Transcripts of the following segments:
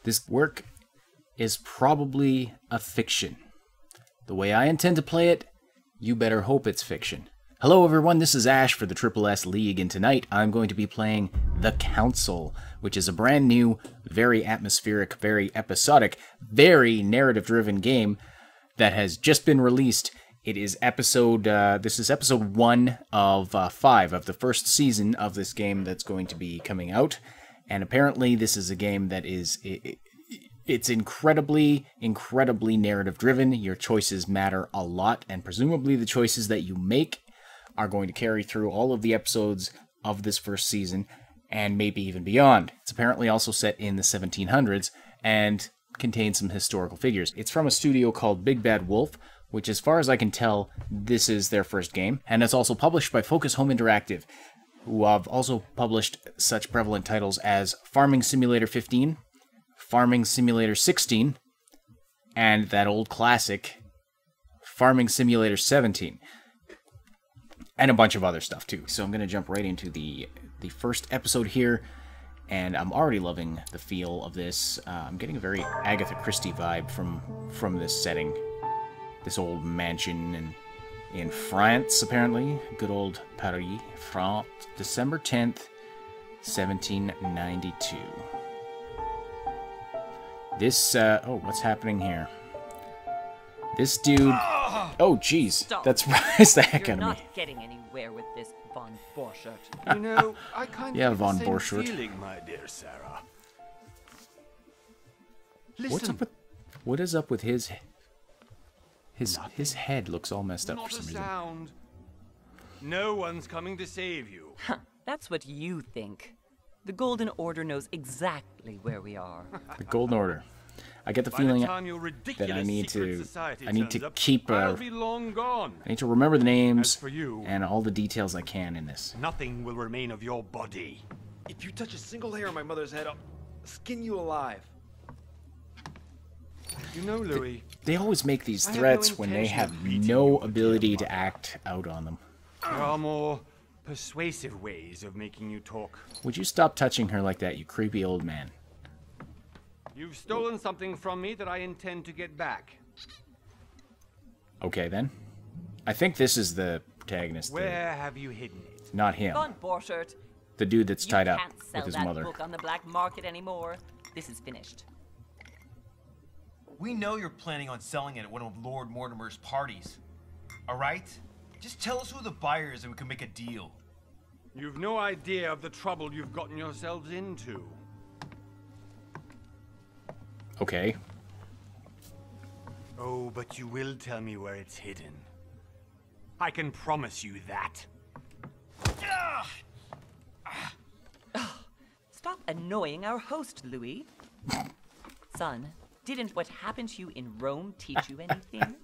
This work is probably a fiction. The way I intend to play it, you better hope it's fiction. Hello everyone, this is Ash for the Triple S League, and tonight I'm going to be playing The Council, which is a brand new, very atmospheric, very episodic, very narrative-driven game that has just been released. It is this is episode 1 of 5 of the first season of this game that's going to be coming out, and apparently this is a game that is... It's incredibly, incredibly narrative-driven. Your choices matter a lot, and presumably the choices that you make are going to carry through all of the episodes of this first season, and maybe even beyond. It's apparently also set in the 1700s, and contains some historical figures. It's from a studio called Big Bad Wolf, which as far as I can tell, this is their first game, and it's also published by Focus Home Interactive, who have also published such prevalent titles as Farming Simulator 15, Farming Simulator 16, and that old classic, Farming Simulator 17. And a bunch of other stuff, too. So I'm going to jump right into the first episode here, and I'm already loving the feel of this. I'm getting a very Agatha Christie vibe from this setting. This old mansion in France, apparently. Good old Paris, France. December 10th, 1792. This, oh, what's happening here? This dude... Oh, jeez. That surprised the heck out of me. You're not getting anywhere with this Von Borchardt. You know, I kind Yeah, of Von have the same Borchardt. feeling, my dear Sarah. What's up with... What is up with his head looks all messed up Not for a some reason. sound. No one's coming to save you. That's what you think. The Golden Order knows exactly where we are. The Golden Order. I get the By feeling the time your ridiculous that I need secret to society I need turns to up, keep I'll be long gone. I need to remember the names As for you, and all the details I can in this. nothing will remain of your body. If you touch a single hair on my mother's head, I'll skin you alive. You know, Louis, They always make these I have no threats when they intention have of beating no you, ability dear to mother. act out on them. there are more persuasive ways of making you talk. Would you stop touching her like that, you creepy old man? You've stolen something from me that I intend to get back. Okay, then. I think this is the protagonist. Where have you hidden it? Not him. Von Borchardt, The dude that's you tied up can't sell with his that mother. book on the black market anymore. This is finished. We know you're planning on selling it at one of Lord Mortimer's parties. All right? Just tell us who the buyer is and we can make a deal. You've no idea of the trouble you've gotten yourselves into. Okay. Oh, but you will tell me where it's hidden. I can promise you that. Stop annoying our host, Louis. Son, didn't what happened to you in Rome teach you anything?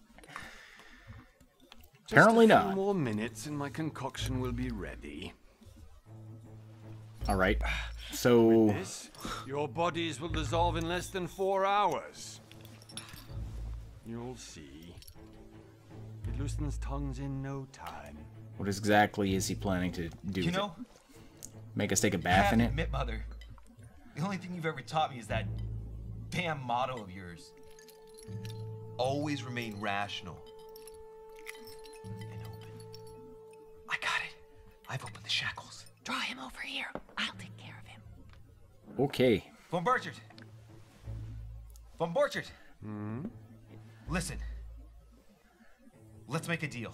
Apparently Just a few not. more minutes and my concoction will be ready. Alright. So... This, your bodies will dissolve in less than 4 hours. You'll see. It loosens tongues in no time. What exactly is he planning to do? You with it? know, Make us take a I bath have in to it? admit, Mother, the only thing you've ever taught me is that damn motto of yours. Always remain rational. And open. I got it. I've opened the shackles. Draw him over here. I'll take care of him. Okay. Von Borchardt. Von Borchardt. Listen. Let's make a deal.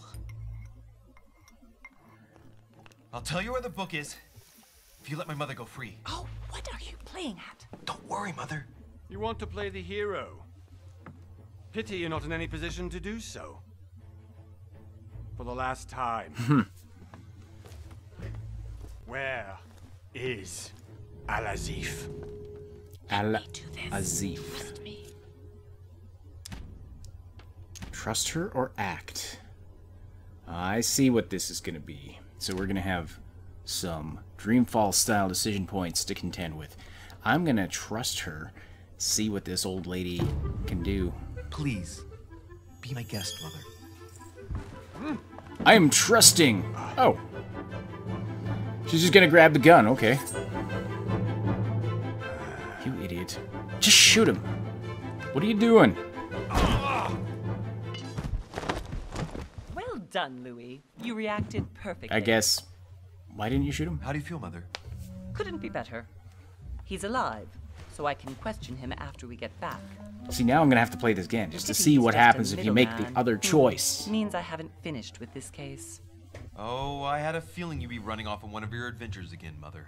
I'll tell you where the book is if you let my mother go free. Oh, what are you playing at? Don't worry, Mother. You want to play the hero. Pity you're not in any position to do so. For the last time. Where is Al-Azif? Al-Azif. Trust me. Trust her or act? I see what this is going to be. So we're going to have some Dreamfall-style decision points to contend with. I'm going to trust her, see what this old lady can do. Please, be my guest, Mother. I am trusting. Oh. She's just going to grab the gun. Okay. You idiot. Just shoot him. What are you doing? Well done, Louis. You reacted perfectly. I guess. Why didn't you shoot him? How do you feel, Mother? Couldn't be better. He's alive, so I can question him after we get back. See, now I'm gonna have to play this again just to Pity see he's what just a happens if you make the middleman. other choice. Means I haven't finished with this case. Oh, I had a feeling you'd be running off on one of your adventures again, Mother.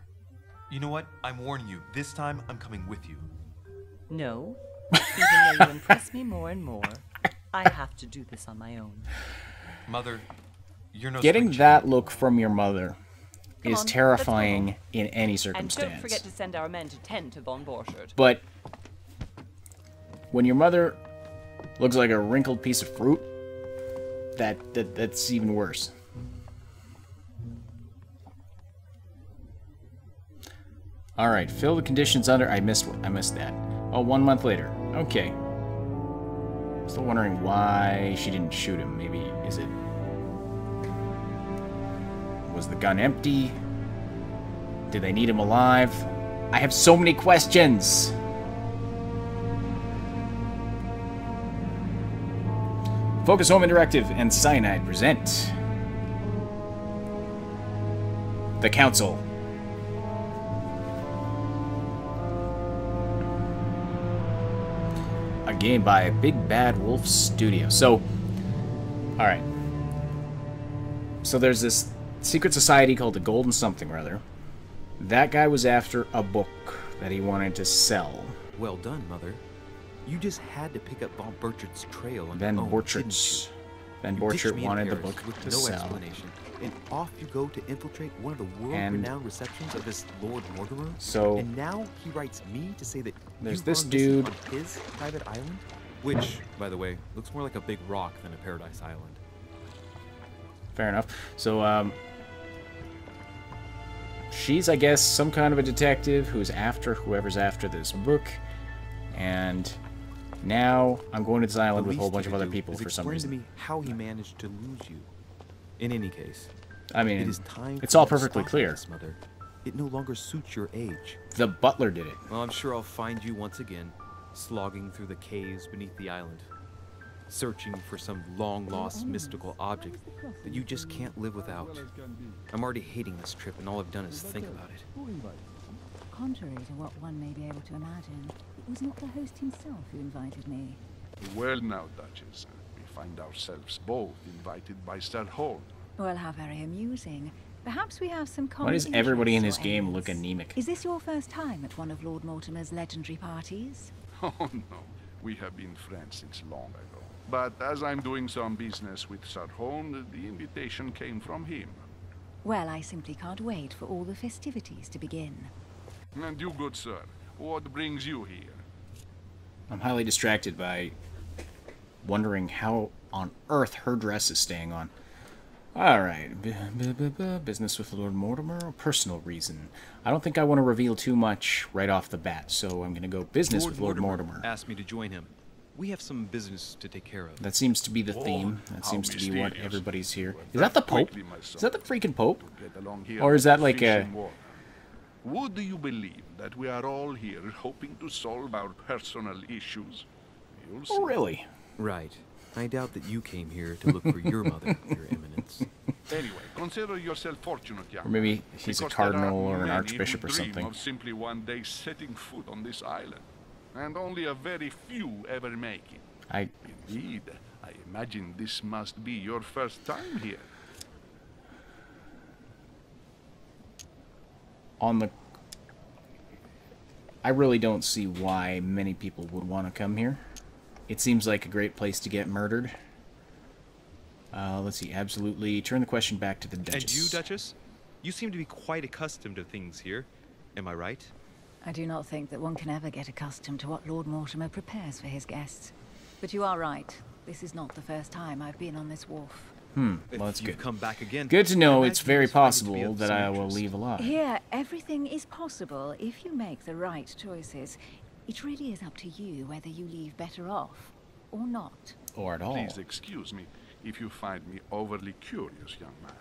You know what? I'm warning you. This time, I'm coming with you. No. Even though you impress me more and more, I have to do this on my own. Mother, you're no Getting spring that look from your mother Come is on, terrifying let's in any And circumstance. don't forget to send our men to tend to Von Borchardt. But when your mother looks like a wrinkled piece of fruit, that's even worse. All right, fill the conditions under. I missed that. Oh, 1 month later. Okay. Still wondering why she didn't shoot him. Maybe was the gun empty? Did they need him alive? I have so many questions. Focus Home Interactive and Cyanide present The Council. A game by Big Bad Wolf Studio. So, alright. So there's this secret society called the Golden Something or other. That guy was after a book that he wanted to sell. Well done, Mother. You just had to pick up Von Borchardt's trail on Van your own, didn't Borchardt's. you? Van You ditched Borchardt me in wanted the Paris book with to no sell. explanation, and off you go to infiltrate one of the world-renowned receptions of this Lord Mortimer. So and now he writes me to say that there's you've this gone missing dude. on his private island, which, by the way, looks more like a big rock than a paradise island. Fair enough. So, she's, I guess, some kind of a detective who's after whoever's after this book. And now I'm going to this island with a whole bunch of other people for some reason. To me how he managed to lose you. In any case, I mean, it is time it's for all you to perfectly stop clear. this, Mother. It no longer suits your age. The butler did it. Well, I'm sure I'll find you once again, slogging through the caves beneath the island, searching for some long-lost mystical object that you just can't live without. I'm already hating this trip, and all I've done is think about it. Contrary to what one may be able to imagine, it was not the host himself who invited me. Well now, Duchess, we find ourselves both invited by Sir Holm. Well, how very amusing. Perhaps we have some common Why does everybody in this interests or game aims. look anemic? Is this your first time at one of Lord Mortimer's legendary parties? Oh no, we have been friends since long ago. But as I'm doing some business with Sir Holm, the invitation came from him. Well, I simply can't wait for all the festivities to begin. And you, good sir, what brings you here? I'm highly distracted by wondering how on earth her dress is staying on. Alright. Business with Lord Mortimer, or personal reason? I don't think I want to reveal too much right off the bat, so I'm going to go business with Lord Mortimer. Asked me to join him. We have some business to take care of. That seems to be the theme. That how seems to be what mysterious. everybody's here. Well, Is that the Pope? quickly, my son. Is that the freaking Pope? To get along here Or is that like like a... fish in water. Would you believe that we are all here hoping to solve our personal issues? You'll see. Oh, really? Right. I doubt that you came here to look for your mother, Your Eminence. Anyway, consider yourself fortunate, young Or maybe man, he's a because there are cardinal or an many archbishop who or dream something. of simply one day setting foot on this island, and only a very few ever make it. Indeed, I imagine this must be your first time here. I really don't see why many people would want to come here. It seems like a great place to get murdered. Let's see, absolutely. Turn the question back to the Duchess. And you, Duchess? You seem to be quite accustomed to things here. Am I right? I do not think that one can ever get accustomed to what Lord Mortimer prepares for his guests. But you are right. This is not the first time I've been on this wharf. Well, that's good. Come back again. Good to know I it's imagine very you must find it to be possible of that some I will interest. leave alive. Here, everything is possible if you make the right choices. It really is up to you whether you leave better off or not. Or at all. Please excuse me if you find me overly curious, young man.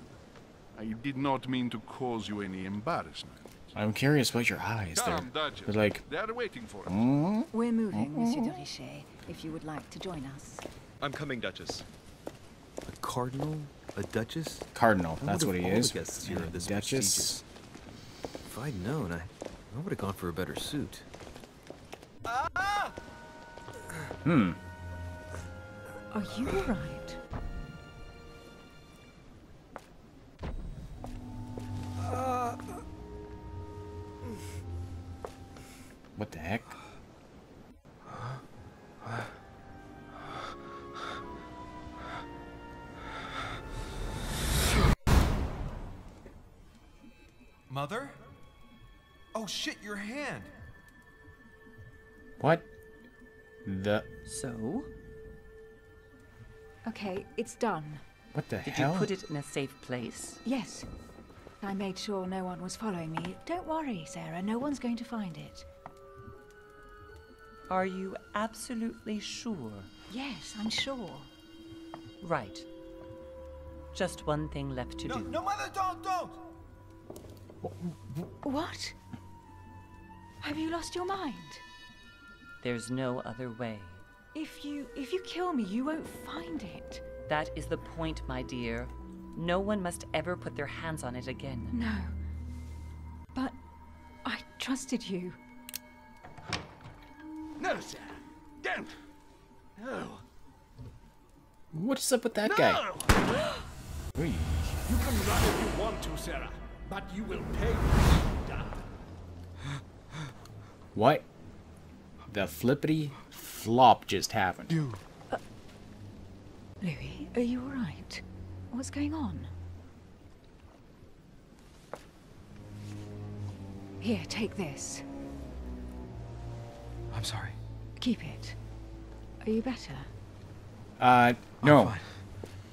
I did not mean to cause you any embarrassment. I'm curious about your eyes. Come, Duchess. They're like... They're waiting for us. We're moving, Monsieur de Richet, if you would like to join us. I'm coming, Duchess. A cardinal? A duchess? Cardinal, that's what he is. Guests here are this Duchess. If I'd known, I would have gone for a better suit. Hmm. Are you alright? What the heck? Mother? Oh shit, your hand! What? The... So? Okay, it's done. What the Did hell? you put it in a safe place? Yes. I made sure no one was following me. Don't worry, Sarah. No one's going to find it. Are you absolutely sure? Yes, I'm sure. Right. Just one thing left to do. No, Mother, don't! What? Have you lost your mind? There's no other way. If you kill me, you won't find it. That is the point, my dear. No one must ever put their hands on it again. No. But I trusted you. No, sir. Don't. No. What is up with that guy? Oy. You can run if you want to, Sarah, but you will pay. What? The flippity flop just happened. Louis, are you alright? What's going on? Here, take this. I'm sorry. Keep it. Are you better? No. I'm fine.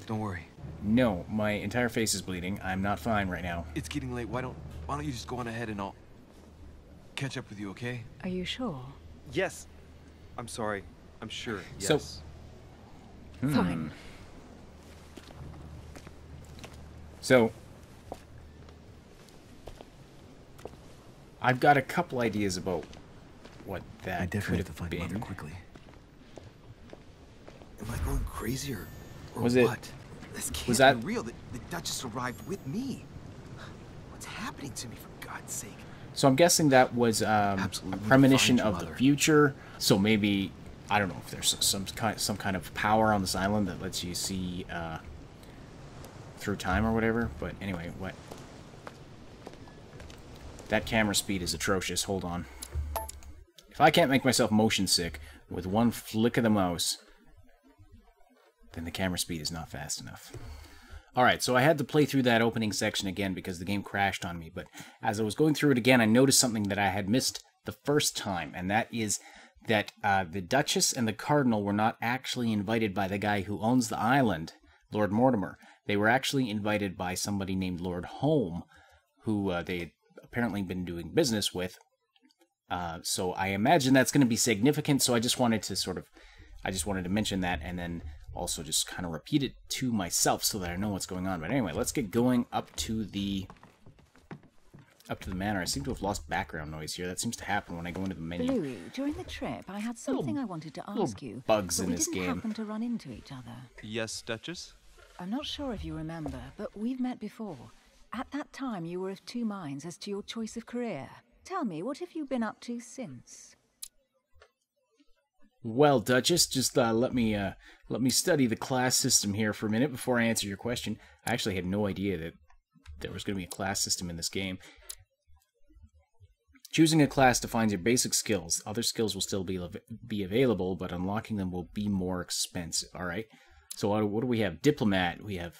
Don't worry. No, my entire face is bleeding. I'm not fine right now. It's getting late. Why don't you just go on ahead and I'll catch up with you, okay? Are you sure? Yes. I'm sorry. I'm sure. So- Yes. Fine. So, I've got a couple ideas about what that could have been. quickly. Am I going crazy or Was it- what? This can't was that- be real. The Duchess arrived with me. What's happening to me, for God's sake? So I'm guessing that was a Absolutely premonition find you, of the Mother. future. So maybe, I don't know if there's some kind of power on this island that lets you see through time or whatever. But anyway, what? That camera speed is atrocious. Hold on. If I can't make myself motion sick with one flick of the mouse, then the camera speed is not fast enough. Alright, so I had to play through that opening section again because the game crashed on me, but as I was going through it again, I noticed something that I had missed the first time, and that is that the Duchess and the Cardinal were not actually invited by the guy who owns the island, Lord Mortimer. They were actually invited by somebody named Lord Home, who they had apparently been doing business with. So I imagine that's going to be significant, so I just wanted to mention that, and then also just kind of repeat it to myself so that I know what's going on. But anyway, let's get going up to the manor. I seem to have lost background noise here. That seems to happen when I go into the menu. Louis, during the trip, I had something I wanted to ask you. Bugs but in we this didn't game. happen to run into each other. Yes, Duchess? I'm not sure if you remember, but we've met before. At that time, you were of two minds as to your choice of career. Tell me, what have you been up to since? Well, Duchess, just let me study the class system here for a minute before I answer your question. I actually had no idea that there was going to be a class system in this game. Choosing a class defines your basic skills. Other skills will still be available, but unlocking them will be more expensive. All right. So what do we have? Diplomat. We have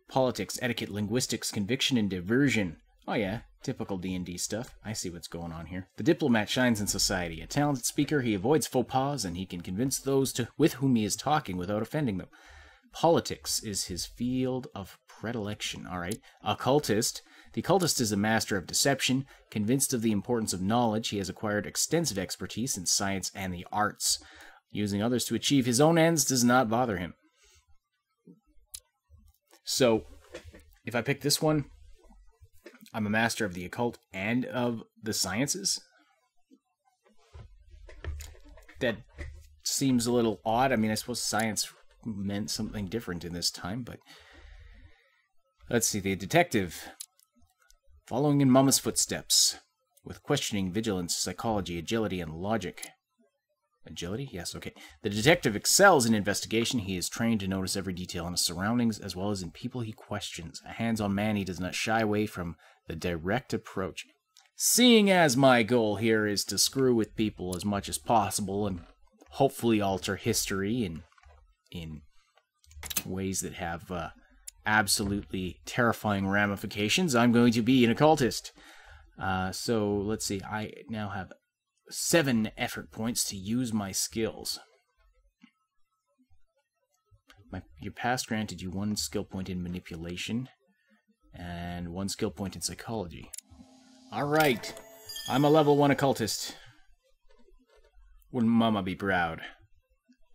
politics, etiquette, linguistics, conviction, and diversion. Oh yeah, typical D&D stuff. I see what's going on here. The diplomat shines in society. A talented speaker, he avoids faux pas, and he can convince those with whom he is talking without offending them. Politics is his field of predilection. All right. Occultist. The occultist is a master of deception. Convinced of the importance of knowledge, he has acquired extensive expertise in science and the arts. Using others to achieve his own ends does not bother him. So, if I pick this one, I'm a master of the occult and of the sciences. That seems a little odd. I mean, I suppose science meant something different in this time, but... Let's see, the detective. Following in Mama's footsteps. With questioning, vigilance, psychology, agility, and logic. Agility? Yes, okay. The detective excels in investigation. He is trained to notice every detail in his surroundings, as well as in people he questions. A hands-on man, he does not shy away from the direct approach. Seeing as my goal here is to screw with people as much as possible, and hopefully alter history in ways that have absolutely terrifying ramifications, I'm going to be an occultist. So, let's see. I now have 7 effort points to use my skills. Your past granted you 1 skill point in manipulation and 1 skill point in psychology. Alright. I'm a level 1 occultist. Wouldn't Mama be proud?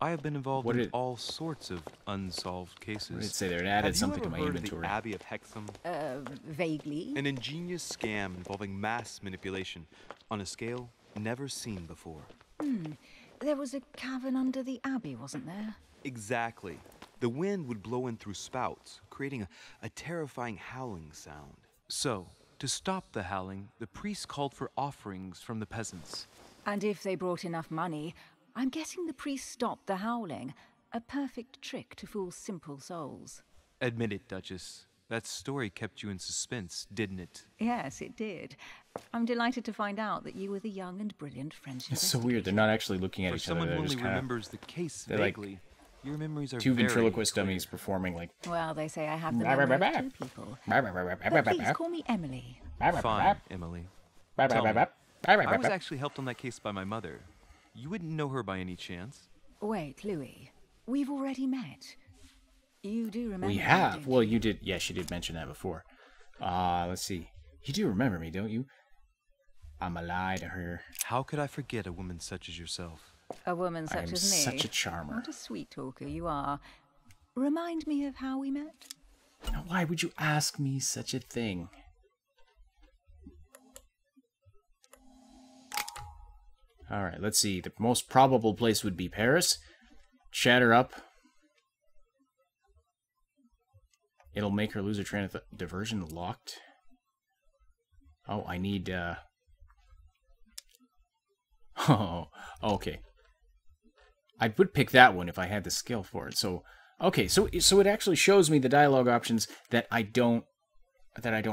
I have been involved in all sorts of unsolved cases. What did it say there? It added something to my inventory. Have you ever heard of the Abbey of Hexham? Vaguely. An ingenious scam involving mass manipulation on a scale never seen before. There was a cavern under the abbey, wasn't there? Exactly. The wind would blow in through spouts, creating a terrifying howling sound. So, to stop the howling, the priests called for offerings from the peasants. And if they brought enough money, I'm guessing the priests stopped the howling. A perfect trick to fool simple souls. Admit it, Duchess. That story kept you in suspense, didn't it? Yes, it did. I'm delighted to find out that you were the young and brilliant French It's so weird. They're not actually looking at For each other. someone They're who only just kind remembers the case they're vaguely, like your memories are 2 very ventriloquist clear. dummies performing like... Well, they say I have the memory of 2 people. But please call me Emily. Fine, Emily. Tell me, I was actually helped on that case by my mother. You wouldn't know her by any chance? Wait, Louis. We've already met. You do remember We me, have. don't Well, you? you did. Yeah, she did mention that before. Let's see. You do remember me, don't you? I'm a lie to her. How could I forget a woman such as yourself? A woman I such am as me. such a charmer. What a sweet talker you are. Remind me of how we met. Now, why would you ask me such a thing? Alright, let's see. The most probable place would be Paris. Shatter up. It'll make her lose her train of diversion. Locked. Oh, I need, Oh, okay. I would pick that one if I had the skill for it. So, okay, so it actually shows me the dialogue options that I don't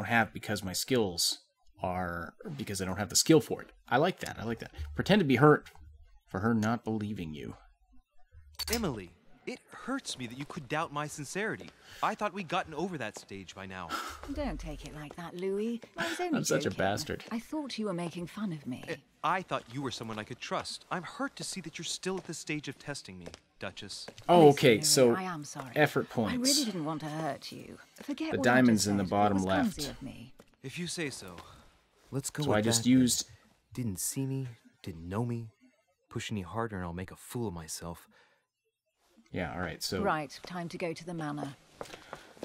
have because my skills are because I don't have the skill for it. I like that. I like that. Pretend to be hurt for her not believing you. Emily, it hurts me that you could doubt my sincerity. I thought we'd gotten over that stage by now. Don't take it like that, Louis. I was only I'm such a joking. bastard. I thought you were making fun of me. I thought you were someone I could trust. I'm hurt to see that you're still at the stage of testing me, Duchess. Oh, Listen, okay, Louis, so I am sorry. effort I points. really didn't want to hurt you. Forget The what I diamond's just in the said. bottom It was left. clumsy of me. If you say so. Let's go So with I just that, used... then. Didn't see me, didn't know me. Push any harder and I'll make a fool of myself. Yeah, alright, so... Right, time to go to the manor.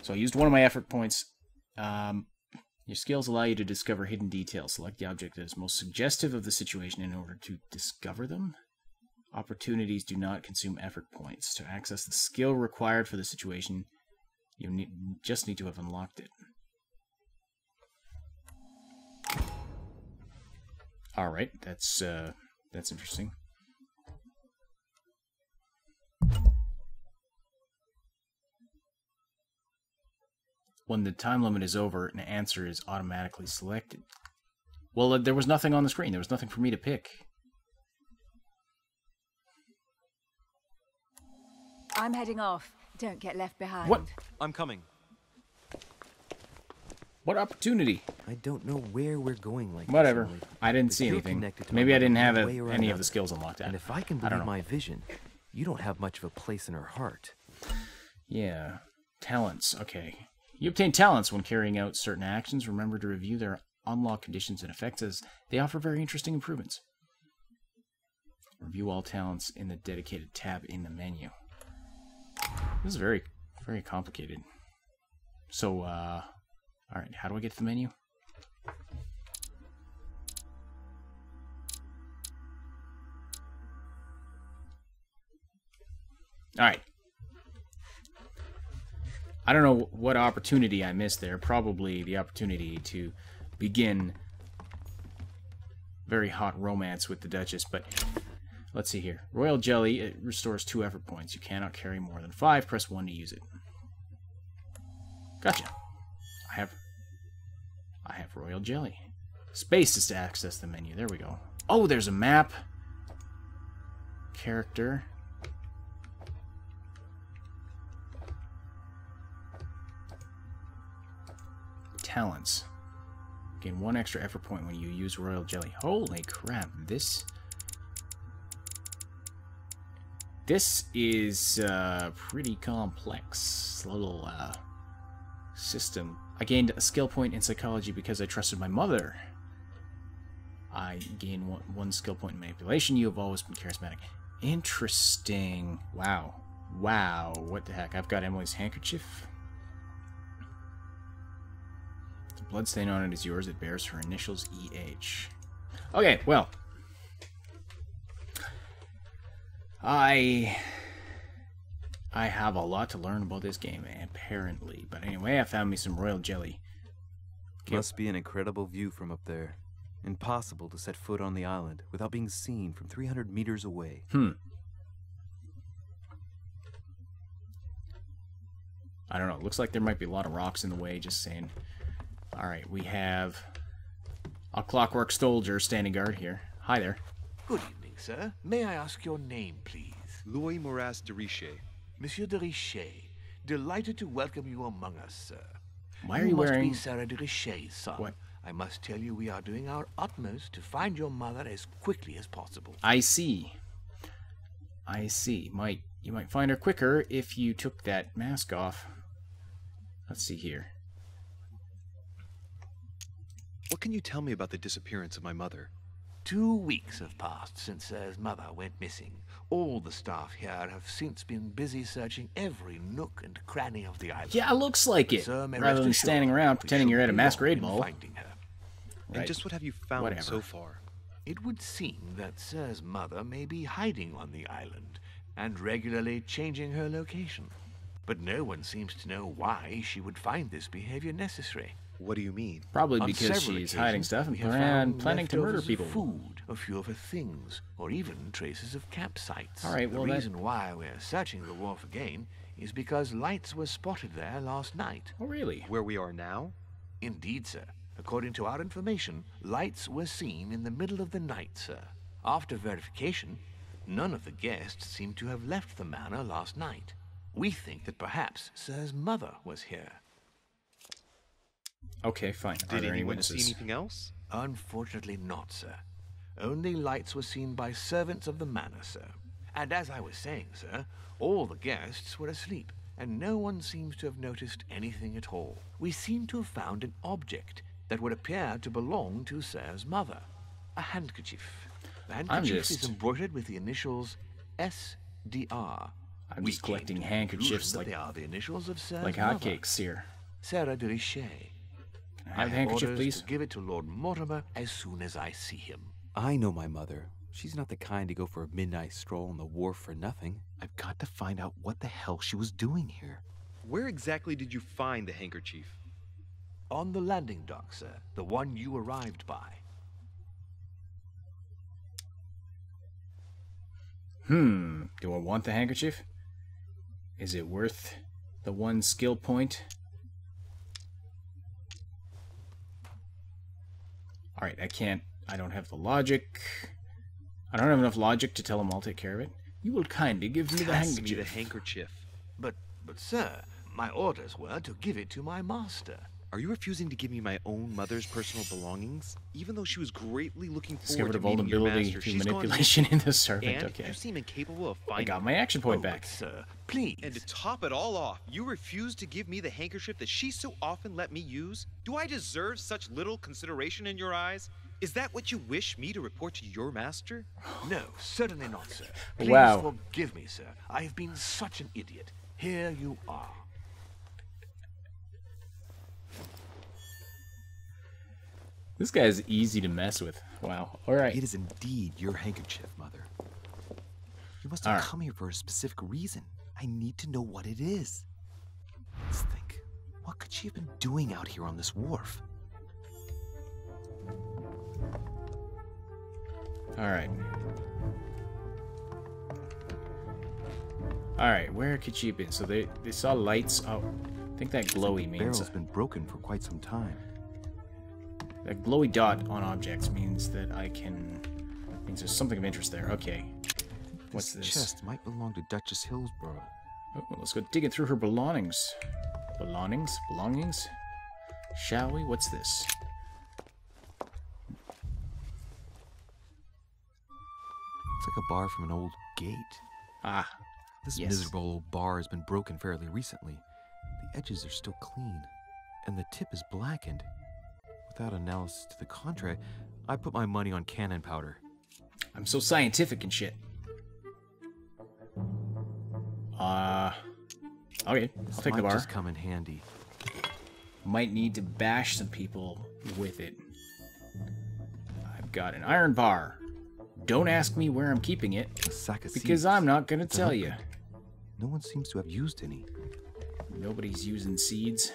So I used one of my effort points. Your skills allow you to discover hidden details. Select the object that is most suggestive of the situation in order to discover them. Opportunities do not consume effort points. To access the skill required for the situation, you just need to have unlocked it. Alright, that's interesting. When the time limit is over, an answer is automatically selected. Well, there was nothing on the screen. There was nothing for me to pick. I'm heading off. Don't get left behind. What? I'm coming. What opportunity? I don't know where we're going like Whatever. this, Emily, I didn't but see you're anything. connected to Maybe my I didn't mother have one way or any of another. the skills unlocked. And if I can I don't believe know. my vision, you don't have much of a place in her heart. Yeah. Talents. Okay. You obtain talents when carrying out certain actions. Remember to review their unlock conditions and effects as they offer very interesting improvements. Review all talents in the dedicated tab in the menu. This is very, very complicated. So, alright, how do I get to the menu? Alright. I don't know what opportunity I missed there. Probably the opportunity to begin very hot romance with the Duchess, but let's see here. Royal Jelly, it restores 2 effort points. You cannot carry more than 5. Press 1 to use it. Gotcha. I have Royal Jelly. Space is to access the menu. There we go. Oh, there's a map. Character. Talents. Gain 1 extra effort point when you use Royal Jelly. Holy crap, this is pretty complex little system. I gained a skill point in psychology because I trusted my mother. I gain one skill point in manipulation. You have always been charismatic. Interesting. Wow. Wow, what the heck? I've got Emily's handkerchief. Bloodstain on it is yours. It bears her initials, EH. Okay, well. I have a lot to learn about this game, apparently. But anyway, I found me some Royal Jelly. Okay. Must be an incredible view from up there. Impossible to set foot on the island without being seen from 300 meters away. I don't know. It looks like there might be a lot of rocks in the way, just saying. Alright, we have a Clockwork Soldier standing guard here. Hi there. Good evening, sir. May I ask your name, please? Louis Moras de Richet. Monsieur de Richet, delighted to welcome you among us, sir. Why are you wearing... must be Sarah de Richet's son. What? I must tell you we are doing our utmost to find your mother as quickly as possible. I see. I see. You might find her quicker if you took that mask off. Let's see here. What can you tell me about the disappearance of my mother? 2 weeks have passed since Sir's mother went missing. All the staff here have since been busy searching every nook and cranny of the island. Yeah, it looks like it. Rather than standing around pretending you're at a masquerade ball. Finding her. Right. And just what have you found so far? It would seem that Sir's mother may be hiding on the island and regularly changing her location. But no one seems to know why she would find this behavior necessary. What do you mean? Probably because she's hiding stuff and planning to murder people. Food, a few of her things, or even traces of campsites. All right, well, the reason why we're searching the wharf again is because lights were spotted there last night. Oh, really? Where we are now? Indeed, sir. According to our information, lights were seen in the middle of the night, sir. After verification, none of the guests seem to have left the manor last night. We think that perhaps Sir's mother was here. Okay, fine. Did anyone see anything else? Unfortunately not, sir. Only lights were seen by servants of the manor, sir. And as I was saying, sir, all the guests were asleep, and no one seems to have noticed anything at all. We seem to have found an object that would appear to belong to Sir's mother. A handkerchief. The handkerchief is embroidered with the initials SDR. I'm just collecting handkerchiefs like they are the initials of Sir's like hotcakes here. Sarah de Richet. Can I have a handkerchief, please? To give it to Lord Mortimer as soon as I see him. I know my mother. She's not the kind to go for a midnight stroll on the wharf for nothing. I've got to find out what the hell she was doing here. Where exactly did you find the handkerchief? On the landing dock, sir. The one you arrived by. Do I want the handkerchief? Is it worth the 1 skill point? Alright, I don't have the logic. I don't have enough logic to tell him I'll take care of it. You will kindly give me the handkerchief. But sir, my orders were to give it to my master. Are you refusing to give me my own mother's personal belongings? Even though she was greatly looking forward to meeting your master, through manipulation in the servant. And okay. You seem incapable of finding. I got my action point back. Sir, please. And to top it all off, you refuse to give me the handkerchief that she so often let me use? Do I deserve such little consideration in your eyes? Is that what you wish me to report to your master? No, certainly not, sir. Please forgive me, sir. I have been such an idiot. Here you are. This guy is easy to mess with. Wow. All right. It is indeed your handkerchief, Mother. You must have come here for a specific reason. I need to know what it is. Let's think. What could she have been doing out here on this wharf? Alright. Alright, where could she have been? So they saw lights. Oh, I think that glowy means... The barrel's been broken for quite some time. That glowy dot on objects means that I can... means there's something of interest there. Okay. What's this? This chest might belong to Duchess Hillsborough. Oh, well, let's go digging through her belongings. Belongings? Shall we? What's this? It's like a bar from an old gate. Ah, This yes. miserable old bar has been broken fairly recently. The edges are still clean, and the tip is blackened. Without analysis to the contrary, I put my money on cannon powder. I'm so scientific and shit. Okay, I'll take the bar. Just come in handy. Might need to bash some people with it. I've got an iron bar. Don't ask me where I'm keeping it, A sack of because seeds. I'm not gonna tell you. No one seems to have used any. Nobody's using seeds.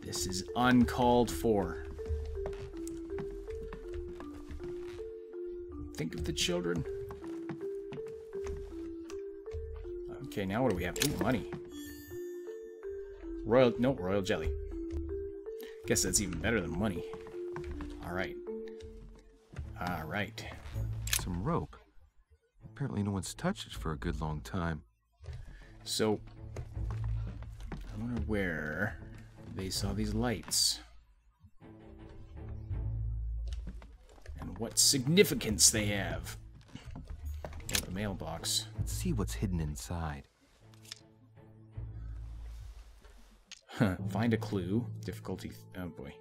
This is uncalled for. Think of the children. Okay, now what do we have? Ooh, money. Royal jelly. Guess that's even better than money. Alright. Alright. Some rope. Apparently no one's touched it for a good long time. So, I wonder where they saw these lights. And what significance they have. Oh, the mailbox. Let's see what's hidden inside. Find a clue. Difficulty. Oh boy.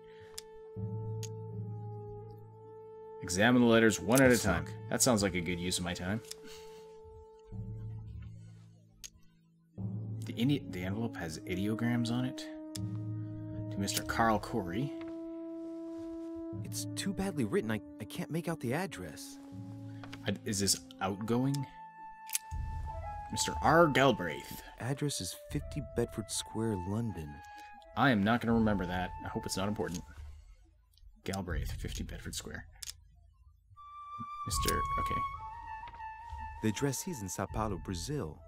Examine the letters one at a time. That sounds like a good use of my time. The envelope has ideograms on it. To Mr. Carl Corey. It's too badly written, I can't make out the address. Is this outgoing? Mr. R. Galbraith. Address is 50 Bedford Square, London. I am not going to remember that. I hope it's not important. Galbraith, 50 Bedford Square. Okay. The addressee's in Sao Paulo, Brazil.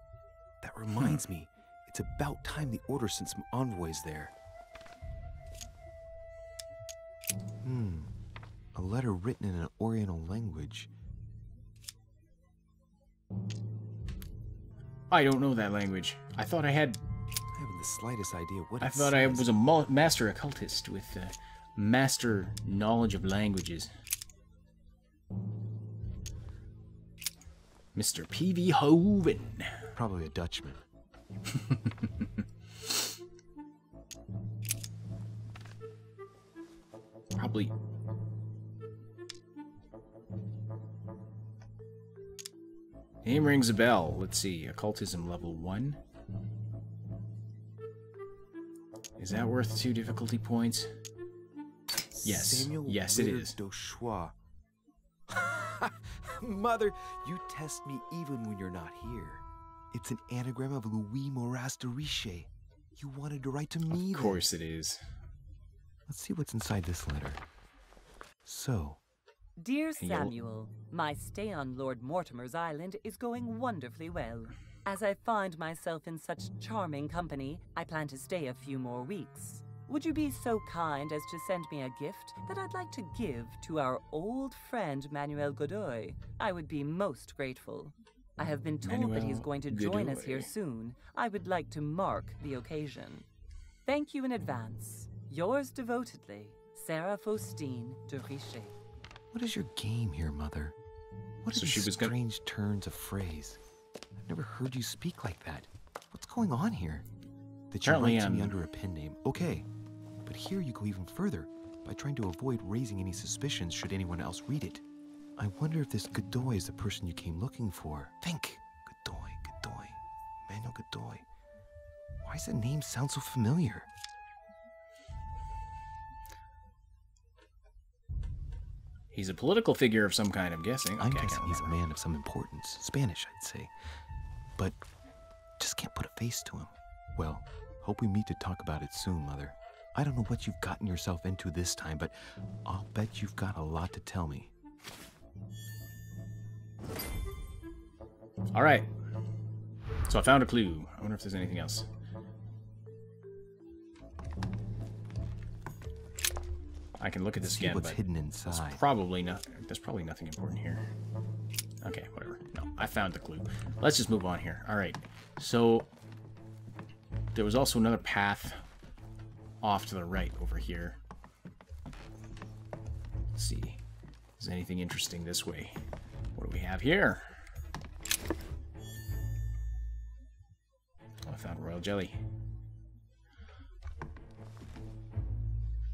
That reminds me, it's about time the order sent some envoys there. A letter written in an Oriental language. I don't know that language. I thought I had... I haven't the slightest idea what I it thought says. I was a master occultist with master knowledge of languages. Mr. P.V. Hoven. Probably a Dutchman. Probably. Name rings a bell. Let's see. Occultism level 1. Is that worth 2 difficulty points? Yes. Samuel Yes, it Willard is. Dauchois. Mother, you test me even when you're not here. It's an anagram of Louis Maurice de Richet. You wanted to write to me. Of course it is. Let's see what's inside this letter. So, Dear Samuel, my stay on Lord Mortimer's island is going wonderfully well. As I find myself in such charming company, I plan to stay a few more weeks. Would you be so kind as to send me a gift that I'd like to give to our old friend Manuel Godoy? I would be most grateful. I have been told that he's going to join us here soon. I would like to mark the occasion. Thank you in advance. Yours devotedly, Sarah Faustine de Richet. what is your game here, Mother? What are these strange turns of phrase? I've never heard you speak like that. What's going on here? That you write to me under a pen name, okay. But here you go even further, by trying to avoid raising any suspicions should anyone else read it. I wonder if this Godoy is the person you came looking for. Think! Godoy. Manuel Godoy. Why does that name sound so familiar? He's a political figure of some kind, I'm guessing. I'm guessing he's a man of some importance. Spanish, I'd say. But just can't put a face to him. Well, hope we meet to talk about it soon, Mother. I don't know what you've gotten yourself into this time, but I'll bet you've got a lot to tell me. All right. So I found a clue. I wonder if there's anything else. I can look at this again, what's but hidden inside. There's probably nothing important here. Okay, whatever. No, I found the clue. Let's just move on here. All right. So there was also another path off to the right over here. Let's see. Is anything interesting this way? What do we have here? Oh, I found royal jelly.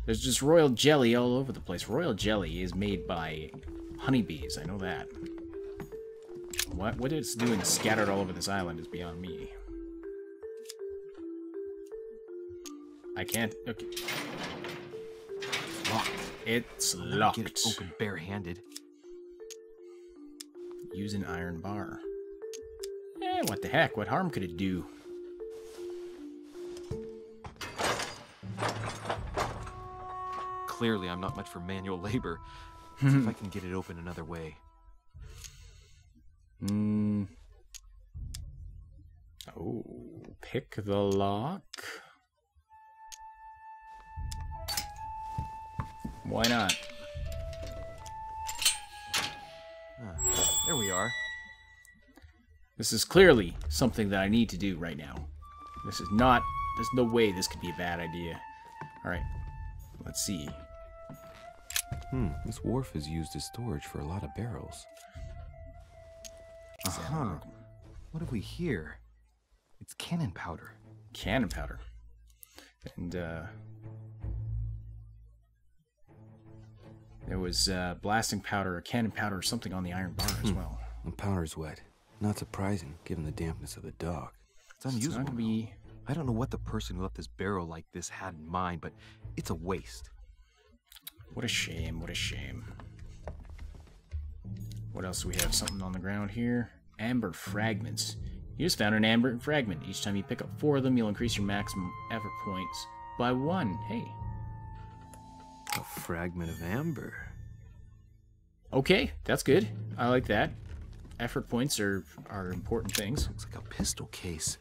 There's just royal jelly all over the place. Royal jelly is made by honeybees. I know that. What it's doing scattered all over this island is beyond me. I can't... Okay. Locked. It's locked. Get it open barehanded. Use an iron bar. What the heck? What harm could it do? Clearly, I'm not much for manual labor. See if I can get it open another way. Oh, pick the lock. Why not? There we are. This is clearly something that I need to do right now. This is not... There's no way this could be a bad idea. Alright. Let's see. This wharf is used as storage for a lot of barrels. What have we here? It's cannon powder. Cannon powder. And, there was, blasting powder, or cannon powder, or something on the iron bar as well. The powder's wet. Not surprising, given the dampness of the dock. It's unusable. It's not gonna be... I don't know what the person who left this barrel like this had in mind, but it's a waste. What a shame, what a shame. What else do we have? Something on the ground here. Amber fragments. You just found an amber fragment. Each time you pick up 4 of them, you'll increase your maximum effort points by 1. Hey. A fragment of amber. Okay, that's good. I like that. Effort points are important things. Looks like a pistol case,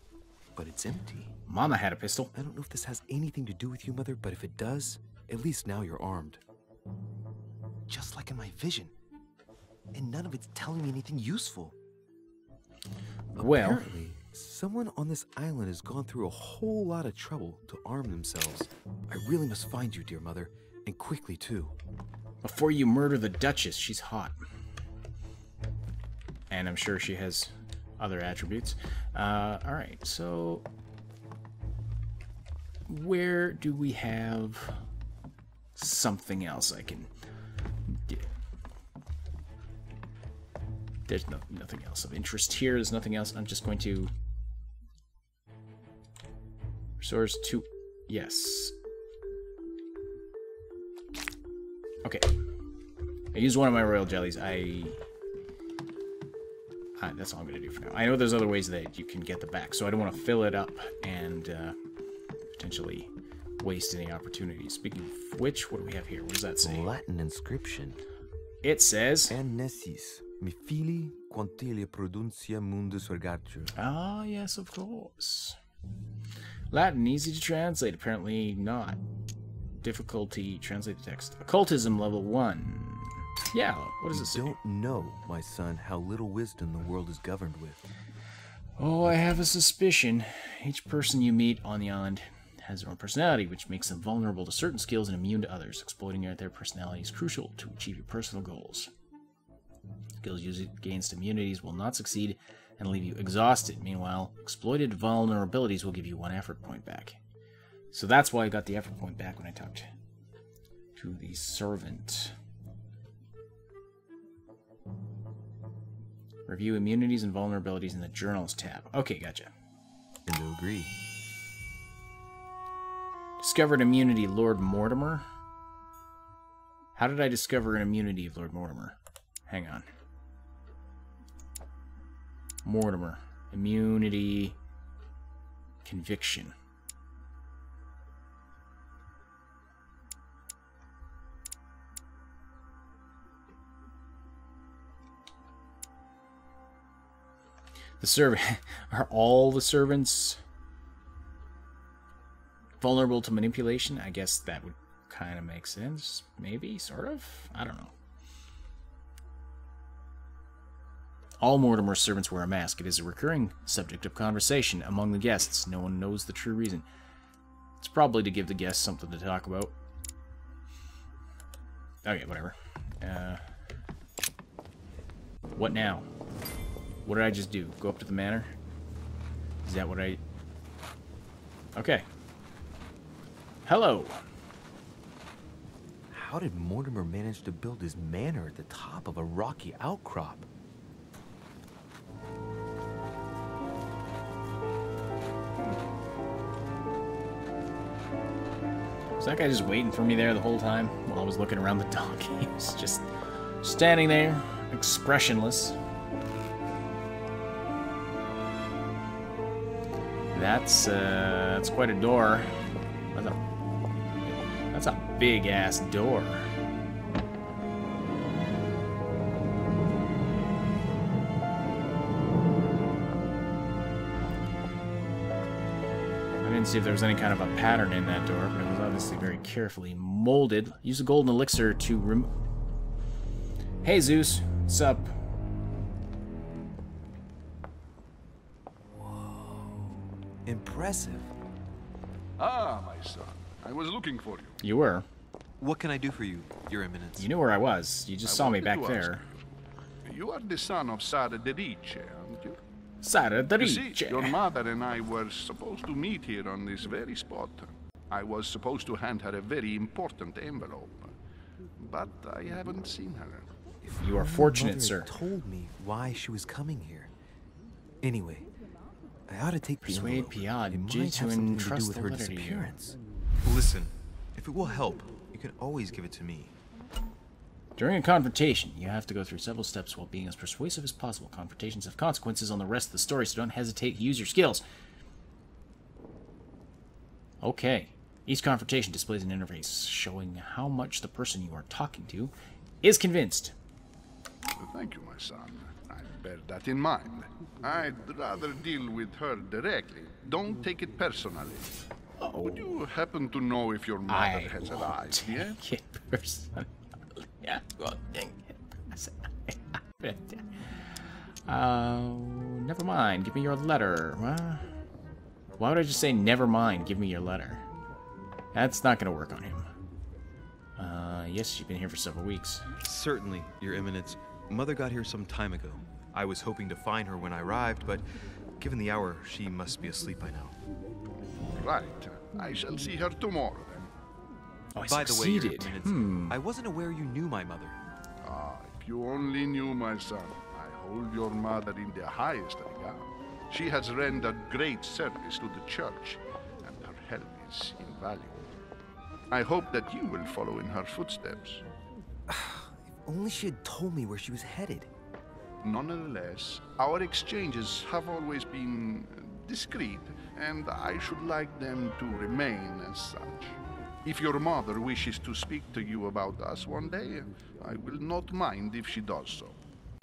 but it's empty. Mama had a pistol. I don't know if this has anything to do with you, Mother, but if it does, at least now you're armed. Just like in my vision. And none of it's telling me anything useful. Well, apparently, someone on this island has gone through a whole lot of trouble to arm themselves. I really must find you, dear Mother, and quickly too. Before you murder the Duchess, she's hot. And I'm sure she has other attributes. Alright, so... where do we have something else I can do? There's nothing else of interest here. There's nothing else. I'm just going to... Resource 2. Yes. Okay. I used one of my royal jellies. That's all I'm going to do for now. I know there's other ways that you can get the back, so I don't want to fill it up and potentially waste any opportunities. Speaking of which, what do we have here? What does that say? Latin inscription. It says... Annesis, mi fili quantilia produncia mundus vergatio. Ah, yes, of course. Latin, easy to translate. Apparently not. Difficulty, translate the text. Occultism, level 1. Yeah, what does it say? You don't know, my son, how little wisdom the world is governed with. Oh, I have a suspicion. Each person you meet on the island has their own personality, which makes them vulnerable to certain skills and immune to others. Exploiting their personality is crucial to achieve your personal goals. Skills used against immunities will not succeed and leave you exhausted. Meanwhile, exploited vulnerabilities will give you 1 effort point back. So that's why I got the effort point back when I talked to the servant. Review immunities and vulnerabilities in the Journals tab. Okay, gotcha. And to agree. Discovered immunity, Lord Mortimer. How did I discover an immunity of Lord Mortimer? Hang on. Mortimer. Immunity. Conviction. The servant... Are all the servants vulnerable to manipulation? I guess that would kind of make sense. Maybe, sort of? I don't know. All Mortimer's servants wear a mask. It is a recurring subject of conversation among the guests. No one knows the true reason. It's probably to give the guests something to talk about. Okay, whatever. What now? What did I just do? Go up to the manor? Is that what I... Okay. Hello! How did Mortimer manage to build his manor at the top of a rocky outcrop? Was that guy just waiting for me there the whole time while I was looking around the dock? He was just standing there, expressionless. That's quite a door. That's a big-ass door. I didn't see if there was any kind of a pattern in that door, but it was obviously very carefully molded. Use a golden elixir to remove... Hey, Zeus. What's up? Impressive. Ah, my son. I was looking for you. You were. What can I do for you, Your Eminence? You knew where I was. You just saw me back there. You are the son of Sara de Riche, aren't you? Sara de Riche. You see, your mother and I were supposed to meet here on this very spot. I was supposed to hand her a very important envelope, but I haven't seen her. You are fortunate, sir. Told me why she was coming here. Anyway, I ought to take the Persuade Piad to entrust the letter to you. Listen, if it will help, you can always give it to me. During a confrontation, you have to go through several steps while being as persuasive as possible. Confrontations have consequences on the rest of the story, so don't hesitate to use your skills. Okay. Each confrontation displays an interface showing how much the person you are talking to is convinced. Thank you, my son. I bear that in mind. I'd rather deal with her directly. Don't take it personally. Would you happen to know if your mother has arrived yet? Take it personally. Yeah, well, never mind. Give me your letter. Why would I just say never mind? Give me your letter. That's not going to work on him. Yes, you've been here for several weeks. Certainly, Your Eminence. Mother got here some time ago. I was hoping to find her when I arrived, but given the hour, she must be asleep by now. Right. I shall see her tomorrow, then. Oh, I By succeeded. the way, Your Eminence, I wasn't aware you knew my mother. Ah, if you only knew, my son. I hold your mother in the highest regard. She has rendered great service to the church, and her help is invaluable. I hope that you will follow in her footsteps. If only she had told me where she was headed. Nonetheless, our exchanges have always been discreet, and I should like them to remain as such. If your mother wishes to speak to you about us one day, I will not mind if she does so.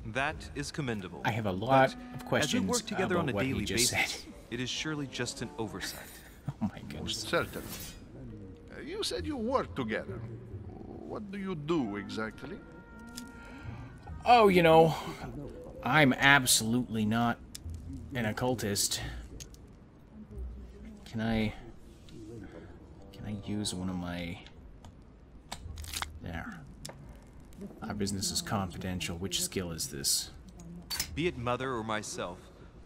That is commendable. I have a lot of questions as we work together on a about what he daily just basis, said. it is surely just an oversight. Oh my goodness. Most certainly. You said you work together. What do you do exactly? Oh, you know, I'm absolutely not an occultist. Can I use one of my... There. Our business is confidential. Which skill is this? Be it Mother or myself,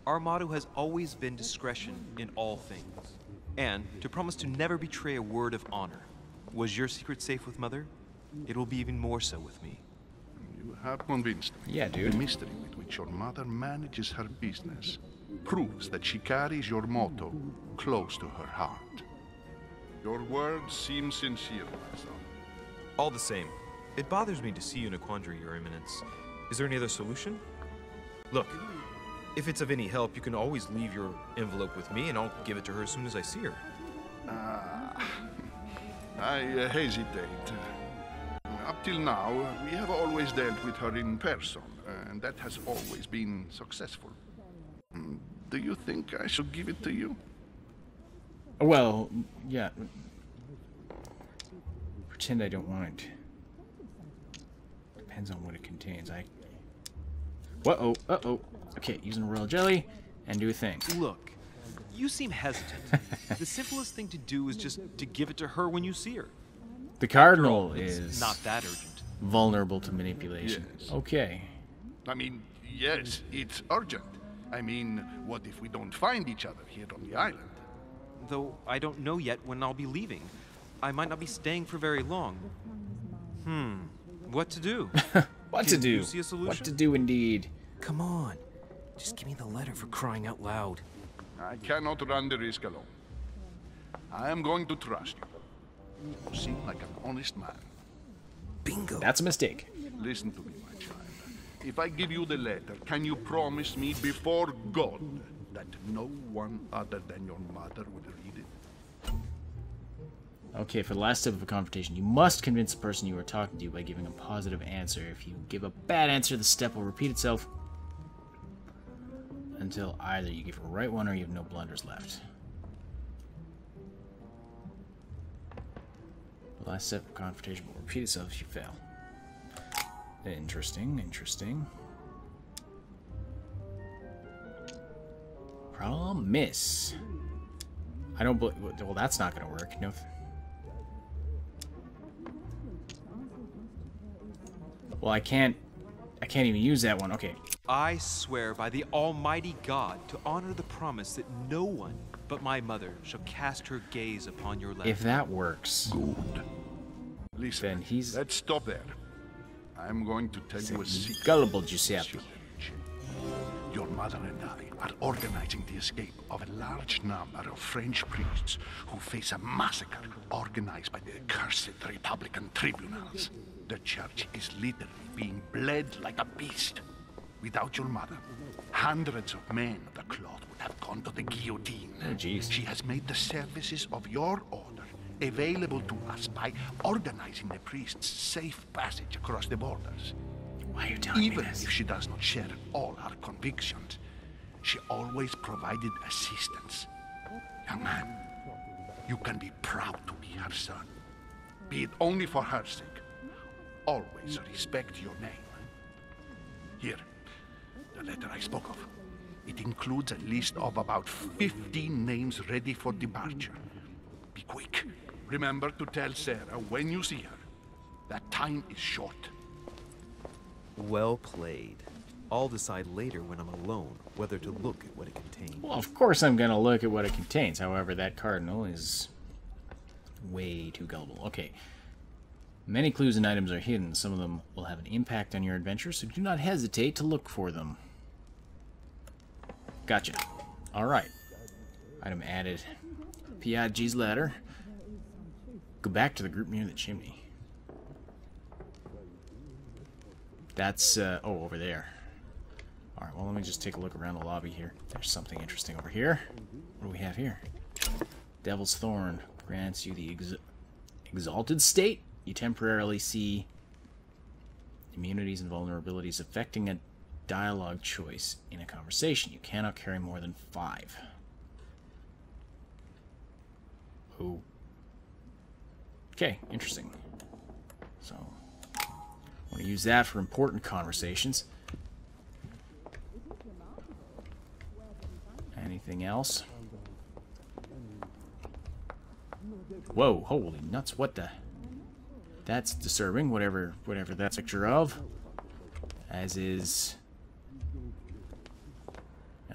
our motto has always been discretion in all things, and to promise to never betray a word of honor. Was your secret safe with Mother? It will be even more so with me. You have convinced me. Yeah, dude. The mystery with which your mother manages her business proves that she carries your motto close to her heart. Your words seem sincere, my son. All the same, It bothers me to see you in a quandary, Your Eminence. Is there any other solution? Look, if it's of any help, you can always leave your envelope with me, and I'll give it to her as soon as I see her. I hesitate. Up till now, we have always dealt with her in person, and that has always been successful. Do you think I should give it to you? Well, yeah. Pretend I don't want it. Depends on what it contains. Uh-oh, uh-oh. Okay, using royal jelly, and do a thing. Look, you seem hesitant. The simplest thing to do is just to give it to her when you see her. The cardinal is not that urgent. Vulnerable to manipulation. Yes. Okay. I mean, yes, it's urgent. I mean, what if we don't find each other here on the island? Though I don't know yet when I'll be leaving. I might not be staying for very long. What to do? What to do? You see a solution? What to do indeed. Come on. Just give me the letter for crying out loud. I cannot run the risk alone. I am going to trust you. You seem like an honest man. Bingo. That's a mistake. Listen to me, my child. If I give you the letter, can you promise me before God that no one other than your mother would read it? Okay, for the last step of a confrontation, you must convince the person you are talking to by giving a positive answer. If you give a bad answer, the step will repeat itself until either you give a right one or you have no blunders left. The last step of confrontation will repeat itself if you fail. Interesting, interesting. Problem miss. I don't believe. Well, that's not going to work. No. Well, I can't even use that one. Okay. I swear by the Almighty God to honor the promise that no one but my mother shall cast her gaze upon your letter. If that works. Good. Listen, then let's stop there. I'm going to tell you a secret. Gullible Giuseppe. Your mother and I are organizing the escape of a large number of French priests who face a massacre organized by the accursed Republican tribunals. The church is literally being bled like a beast. Without your mother, hundreds of men of the cloth would have gone to the guillotine. Oh, jeez. She has made the services of your order available to us by organizing the priests' safe passage across the borders. Why are you telling me Even this? if she does not share all our convictions, she always provided assistance. Young man, you can be proud to be her son. Be it only for her sake. Always respect your name. Here, the letter I spoke of. It includes a list of about 15 names ready for departure. Be quick. Remember to tell Sarah when you see her. That time is short. Well played. I'll decide later when I'm alone whether to look at what it contains. Well, of course I'm going to look at what it contains. However, that cardinal is way too gullible. Okay. Many clues and items are hidden. Some of them will have an impact on your adventure, so do not hesitate to look for them. Gotcha. Alright. Item added. Piaggi's ladder. Go back to the group near the chimney. That's, oh, over there. Alright, well, let me just take a look around the lobby here. There's something interesting over here. What do we have here? Devil's Thorn grants you the exalted state. You temporarily see immunities and vulnerabilities affecting a dialogue choice in a conversation. You cannot carry more than 5. Oh. Okay, interesting. So, I want to use that for important conversations. Anything else? Whoa, holy nuts, what the... That's disturbing, whatever that's a picture of. As is...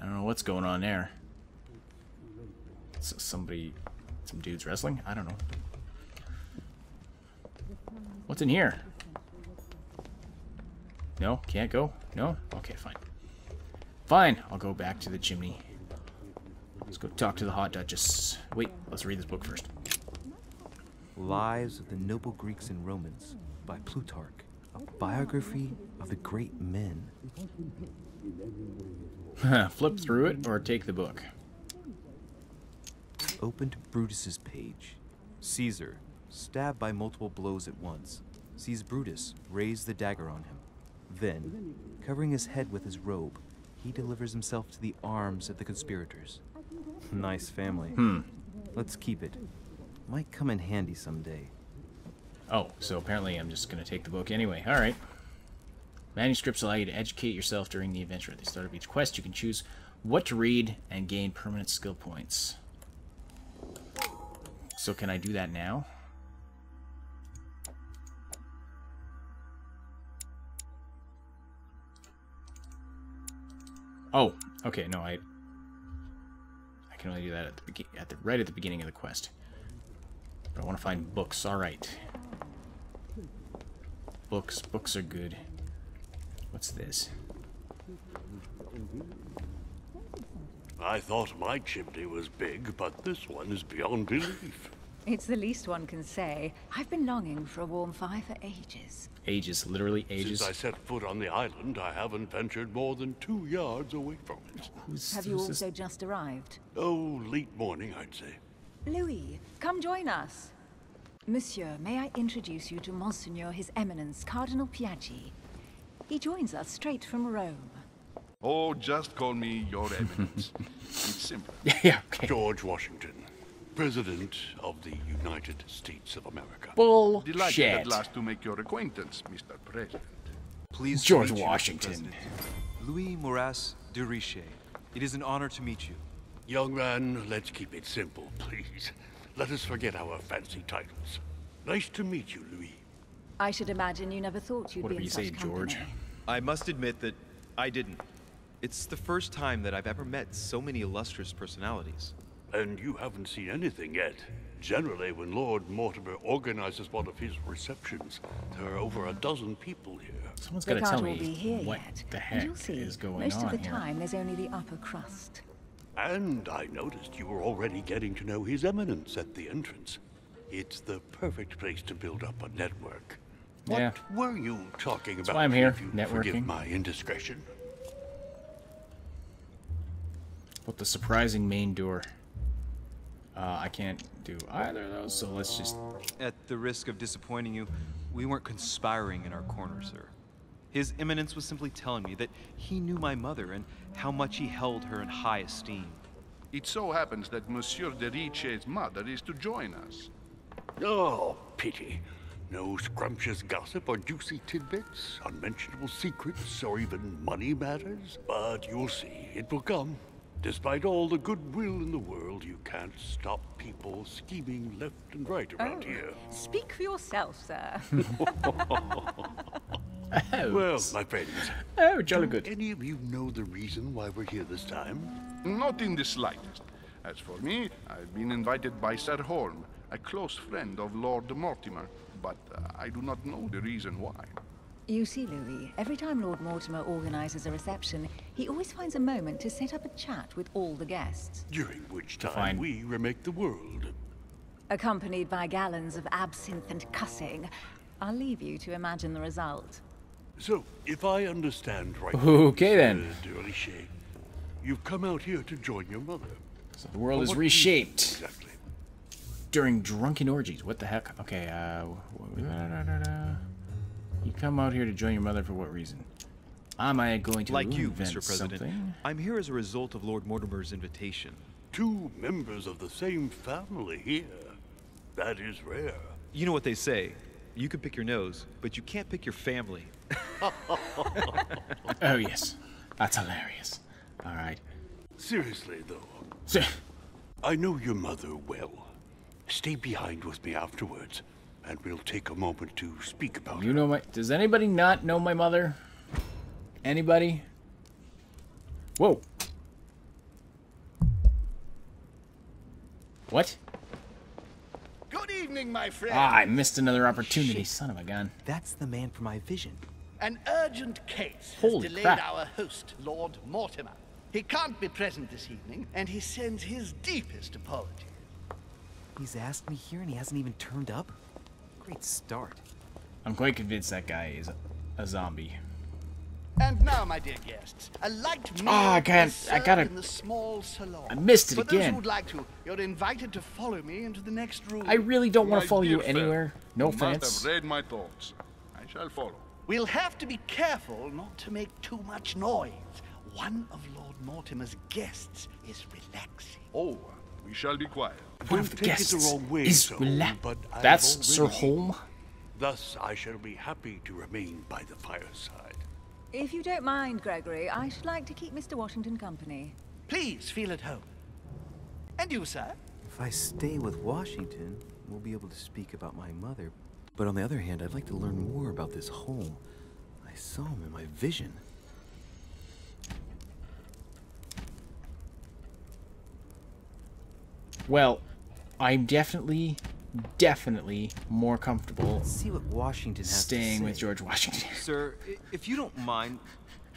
I don't know what's going on there. Some dudes wrestling? I don't know. What's in here? No? Can't go? No? Okay, fine. Fine, I'll go back to the chimney. Let's go talk to the Hot Duchess. Wait, let's read this book first. Lives of the noble Greeks and Romans, by Plutarch, a biography of the great men. Flip through it or take the book. Open to Brutus's page. Caesar, stabbed by multiple blows at once, sees Brutus raise the dagger on him. Then, covering his head with his robe, he delivers himself to the arms of the conspirators. Nice family. Let's keep it. Might come in handy someday. Oh, so apparently I'm just going to take the book anyway. Alright. Manuscripts allow you to educate yourself during the adventure. At the start of each quest, you can choose what to read and gain permanent skill points. So can I do that now? Oh, okay, no, I can only do that at the right at the beginning of the quest. But I want to find books. All right. Books are good. What's this? I thought my chimney was big, but this one is beyond belief. It's the least one can say. I've been longing for a warm fire for ages. Ages, literally ages. Since I set foot on the island, I haven't ventured more than 2 yards away from it. Have you also just arrived? Oh, late morning, I'd say. Louis, come join us. Monsieur, may I introduce you to Monseigneur His Eminence, Cardinal Piaggi. He joins us straight from Rome. Oh, just call me Your Eminence. It's simple. Yeah, okay. George Washington, President of the United States of America. Bullshit. Delighted at last to make your acquaintance, Mr. President. Please George meet you, Washington. President. Louis Maurras de Richet. It is an honor to meet you. Young man, let's keep it simple, please. Let us forget our fancy titles. Nice to meet you, Louis. I should imagine you never thought you'd be in such company. George? I must admit that I didn't. It's the first time that I've ever met so many illustrious personalities. And you haven't seen anything yet. Generally, when Lord Mortimer organizes one of his receptions, there are over a dozen people here. Someone's got to tell me be here what yet. the And heck you'll see, is going most on of the here. time, there's only the upper crust. And I noticed you were already getting to know His Eminence at the entrance. It's the perfect place to build up a network. Yeah. What were you talking about? That's why I'm here, if you Forgive networking. my indiscretion. What the surprising main door? I can't do either of those, so let's just... At the risk of disappointing you, we weren't conspiring in our corner, sir. His Eminence was simply telling me that he knew my mother and how much he held her in high esteem. It so happens that Monsieur de Richet's mother is to join us. Oh, pity. No scrumptious gossip or juicy tidbits, unmentionable secrets, or even money matters. But you'll see, it will come. Despite all the goodwill in the world, you can't stop people scheming left and right around here. Speak for yourself, sir. Well, my friends, jolly good. do any of you know the reason why we're here this time? Not in the slightest. As for me, I've been invited by Sir Holm, a close friend of Lord Mortimer, but I do not know the reason why. You see, Louis, every time Lord Mortimer organizes a reception, he always finds a moment to set up a chat with all the guests. During which time we remake the world. Accompanied by gallons of absinthe and cussing. I'll leave you to imagine the result. So, if I understand right, Okay, then. de Richet, you've come out here to join your mother. So the world is What reshaped. Exactly. During drunken orgies. What the heck? Okay, you come out here to join your mother for what reason? Am I going to Like you, invent Mr. President, something? I'm here as a result of Lord Mortimer's invitation. 2 members of the same family here. That is rare. You know what they say. You can pick your nose, but you can't pick your family. Oh, yes. That's hilarious. All right. Seriously, though. I know your mother well. Stay behind with me afterwards, and we'll take a moment to speak about You know my... Does anybody not know my mother? Anybody? Whoa. What? Good evening, my friend. Ah, I missed another opportunity. Son of a gun. That's the man for my vision. An urgent case Holy has delayed crap. our host, Lord Mortimer. He can't be present this evening, and he sends his deepest apologies. He's asked me here and he hasn't even turned up? Great start. I'm quite convinced that guy is a zombie. And now, my dear guests, a light meal I can't. is served in the small salon. I missed it For again. those who would like to, you're invited to follow me into the next room. I really don't want to follow you dear anywhere. No You must offense. have read my thoughts. I shall follow. We'll have to be careful not to make too much noise. One of Lord Mortimer's guests is relaxing. Oh, we shall be quiet. One of the Don't take it guests the wrong way, is Sir relaxed. but I've That's Sir already Holm. eaten. Thus, I shall be happy to remain by the fireside. If you don't mind, Gregory, I should like to keep Mr. Washington company. Please feel at home. And you, sir? If I stay with Washington, we'll be able to speak about my mother. But on the other hand, I'd like to learn more about this home. I saw him in my vision. Well, I'm definitely more comfortable. Let's see what Washington has staying to say. with George Washington. Sir, if you don't mind,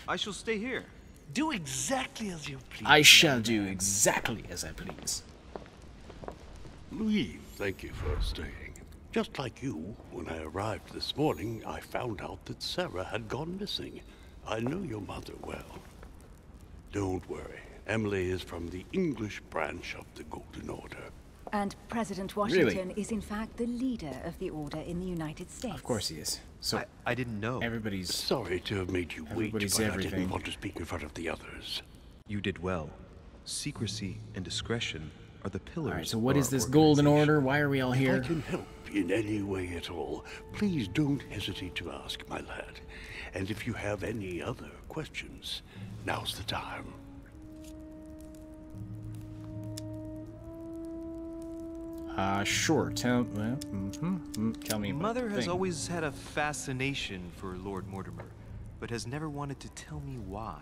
I shall stay here. Do exactly as you please. I shall do exactly as I please. Louis, thank you for staying. Just like you, when I arrived this morning, I found out that Sarah had gone missing. I know your mother well. Don't worry. Emily is from the English branch of the Golden Order. And President Washington is in fact the leader of the Order in the United States. Of course he is. So I didn't know. Everybody's sorry to have made you wait, but I everything. didn't want to speak in front of the others. You did well. Secrecy and discretion are the pillars. All right, so what of is our this Golden organization. Order? Why are we all here? If I can help in any way at all, please don't hesitate to ask, my lad. And if you have any other questions, now's the time. Sure. Tell me. Tell me. About Mother the has thing. always had a fascination for Lord Mortimer, but has never wanted to tell me why.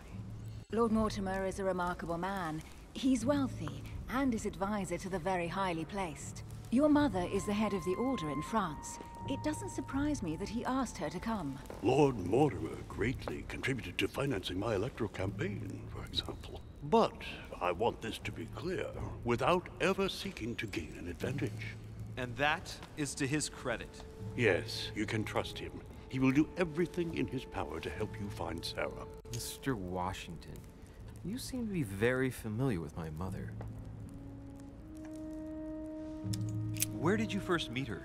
Lord Mortimer is a remarkable man. He's wealthy and is advisor to the very highly placed. Your mother is the head of the Order in France. It doesn't surprise me that he asked her to come. Lord Mortimer greatly contributed to financing my electoral campaign, for example. But I want this to be clear, without ever seeking to gain an advantage. And that is to his credit. Yes, you can trust him. He will do everything in his power to help you find Sarah. Mr. Washington, you seem to be very familiar with my mother. Where did you first meet her?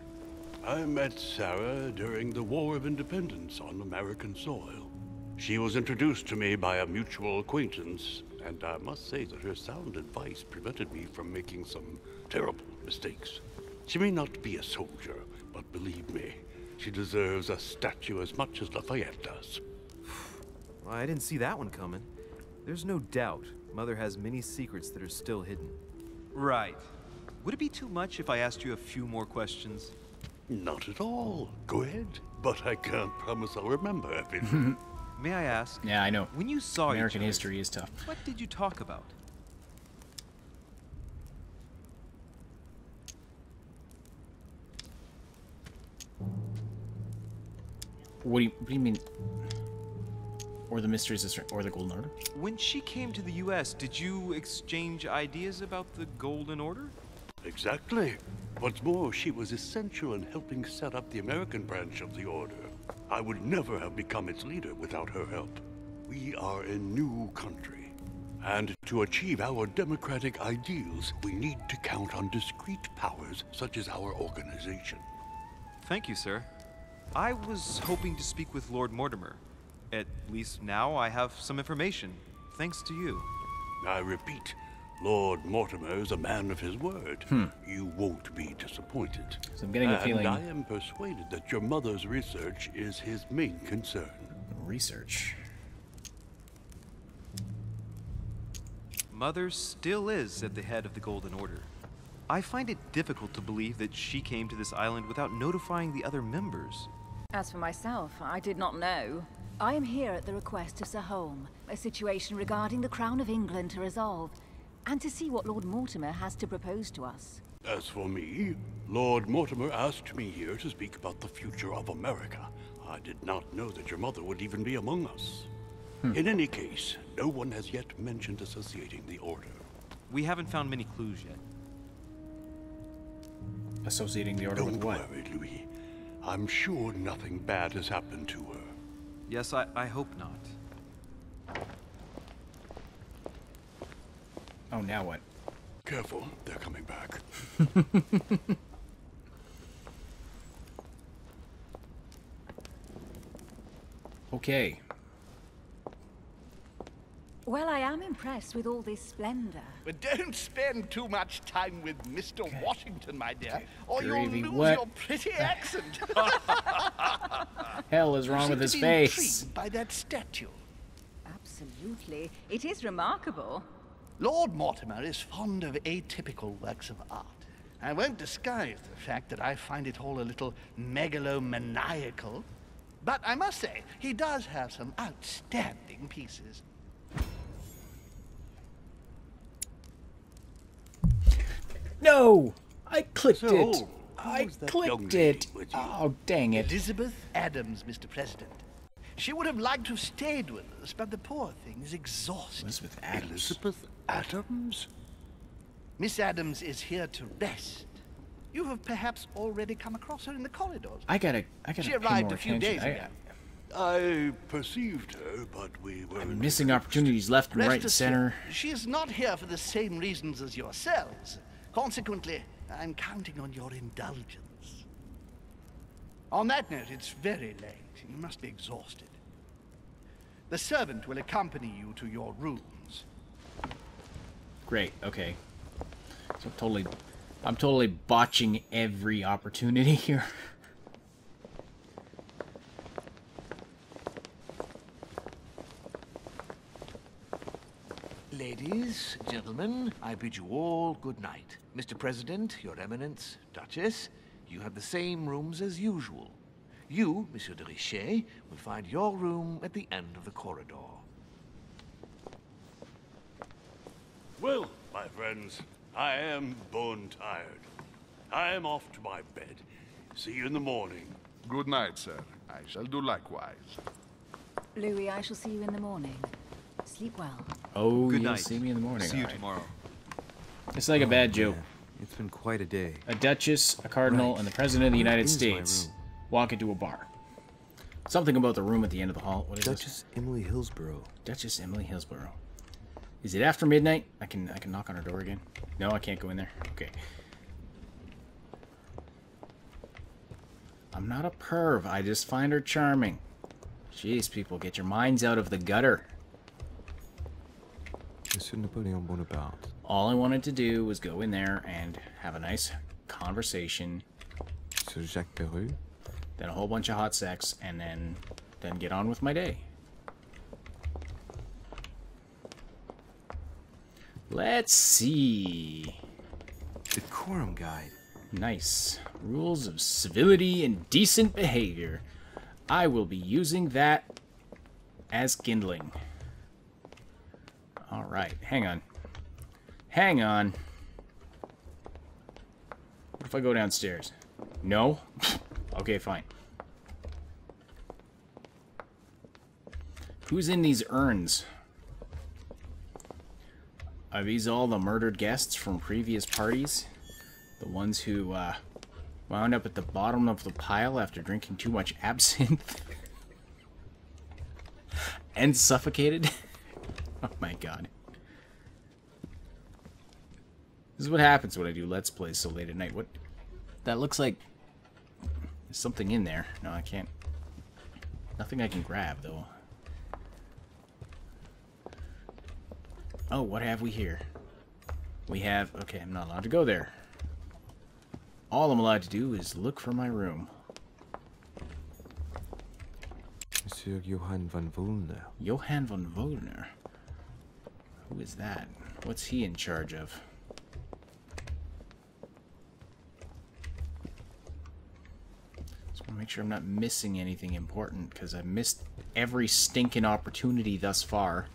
I met Sarah during the War of Independence on American soil. She was introduced to me by a mutual acquaintance, and I must say that her sound advice prevented me from making some terrible mistakes. She may not be a soldier, but believe me, she deserves a statue as much as Lafayette does. Well, I didn't see that one coming. There's no doubt Mother has many secrets that are still hidden. Right. Would it be too much if I asked you a few more questions? Not at all. Go ahead. But I can't promise I'll remember everything. May I ask? Yeah, I know. When you saw American each other, history is tough. what did you talk about? What do you mean? Or the mysteries of or the Golden Order? When she came to the U.S., did you exchange ideas about the Golden Order? Exactly. What's more, she was essential in helping set up the American branch of the Order. I would never have become its leader without her help. We are a new country, and to achieve our democratic ideals, we need to count on discrete powers such as our organization. Thank you, sir. I was hoping to speak with Lord Mortimer. At least now I have some information, thanks to you. I repeat, Lord Mortimer is a man of his word. You won't be disappointed. So I'm getting a feeling. And I am persuaded that your mother's research is his main concern. Research. Mother still is at the head of the Golden Order. I find it difficult to believe that she came to this island without notifying the other members. As for myself, I did not know. I am here at the request of Sir Holm, a situation regarding the Crown of England to resolve, and to see what Lord Mortimer has to propose to us. As for me, Lord Mortimer asked me here to speak about the future of America. I did not know that your mother would even be among us. In any case, no one has yet mentioned associating the Order. We haven't found many clues yet. Associating the Order with what? Don't worry, Louis. I'm sure nothing bad has happened to her. Yes, I hope not. Oh, now what? Careful, they're coming back. Okay. Well, I am impressed with all this splendor. But don't spend too much time with Mr. Washington, my dear, or Gravy, you'll lose what? your pretty accent. Hell is wrong with his face? Intrigued by that statue. Absolutely. It is remarkable. Lord Mortimer is fond of atypical works of art. I won't disguise the fact that I find it all a little megalomaniacal. But I must say, he does have some outstanding pieces. No! I clicked So, it! I clicked it! Oh, dang it. Elizabeth Adams, Mr. President. She would have liked to have stayed with us, but the poor thing is exhausted. Elizabeth Adams. Elizabeth Adams? Miss Adams is here to rest. You have perhaps already come across her in the corridors. I gotta She pay arrived more a few attention. days ago. I perceived her, but we were I'm missing opportunities left and Rest right and assured, center. she is not here for the same reasons as yourselves. Consequently, I'm counting on your indulgence. On that note, it's very late. You must be exhausted. The servant will accompany you to your rooms. Great, okay. So I'm totally botching every opportunity here. Ladies, gentlemen, I bid you all good night. Mr. President, Your Eminence, Duchess, you have the same rooms as usual. You, Monsieur de Richet, will find your room at the end of the corridor. Well, my friends, I am bone tired. I am off to my bed. See you in the morning. Good night, sir. I shall do likewise. Louis, I shall see you in the morning. Sleep well. Oh, Good you'll night. see me in the morning. See you alright. tomorrow. It's like a bad joke. It's been quite a day. A duchess, a cardinal, Right. and the president of the Where United is my States room? walk into a bar. Something about the room at the end of the hall. What is Duchess Emily Hillsborough. this? Duchess Emily Hillsborough. Is it after midnight? I can knock on her door again. No, I can't go in there. Okay. I'm not a perv. I just find her charming. Jeez, people, get your minds out of the gutter. Monsieur Napoleon Bonaparte. All I wanted to do was go in there and have a nice conversation. Monsieur Jacques Perru. Then a whole bunch of hot sex, and then get on with my day. Let's see. Decorum Guide. Nice. Rules of civility and decent behavior. I will be using that as kindling. Alright, hang on. Hang on. What if I go downstairs? No? Okay, fine. Who's in these urns? Are these all the murdered guests from previous parties? The ones who wound up at the bottom of the pile after drinking too much absinthe? And suffocated? Oh my god. This is what happens when I do Let's Plays so late at night. What? That looks like there's something in there. No, I can't. Nothing I can grab, though. Oh, what have we here? We have... Okay, I'm not allowed to go there. All I'm allowed to do is look for my room. Monsieur Johann von Wollner. Johann von Wollner? Who is that? What's he in charge of? Just want to make sure I'm not missing anything important, because I've missed every stinking opportunity thus far.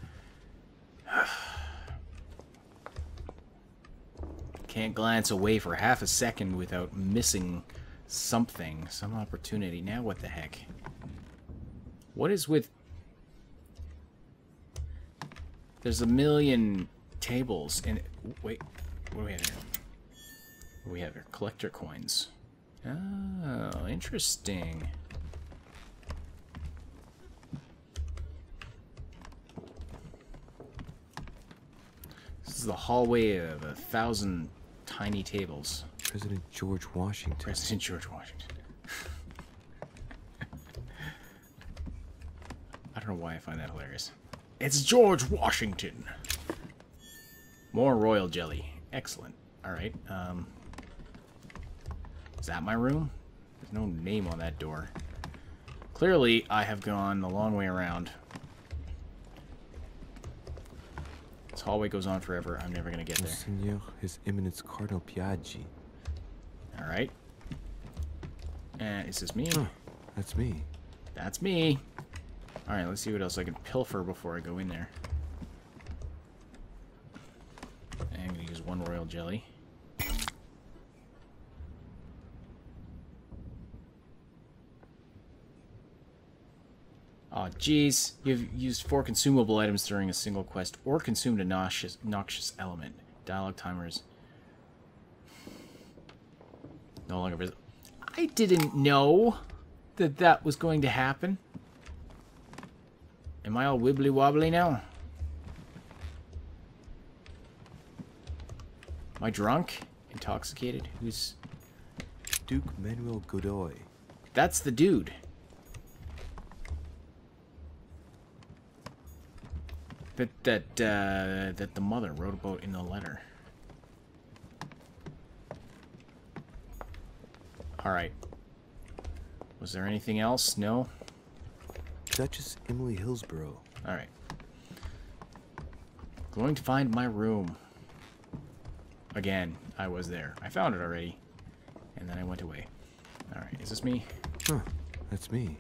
Can't glance away for half a second without missing something, some opportunity. Now what the heck? What is with... There's a million tables and... Wait, what do we have here? What do we have here? Collector coins. Oh, interesting. This is the hallway of 1,000 tiny tables. President George Washington. President George Washington. I don't know why I find that hilarious. It's George Washington. More royal jelly. Excellent. Alright, is that my room? There's no name on that door. Clearly, I have gone the long way around. This hallway goes on forever. I'm never gonna get there. Monseigneur, His Eminence Cardinal Piaggi. Alright. Is this me? Huh, that's me. That's me. Alright, let's see what else I can pilfer before I go in there. I'm gonna use one royal jelly. Oh, jeez. You've used 4 consumable items during a single quest or consumed a noxious element. Dialogue timers. No longer visible. I didn't know that that was going to happen. Am I all wibbly wobbly now? Am I drunk? Intoxicated? Who's... Duke Manuel Godoy. That's the dude. That the mother wrote about in the letter. Alright. Was there anything else? No? Duchess Emily Hillsborough. Alright. Going to find my room. Again, I was there. I found it already. And then I went away. Alright, is this me? Huh, that's me.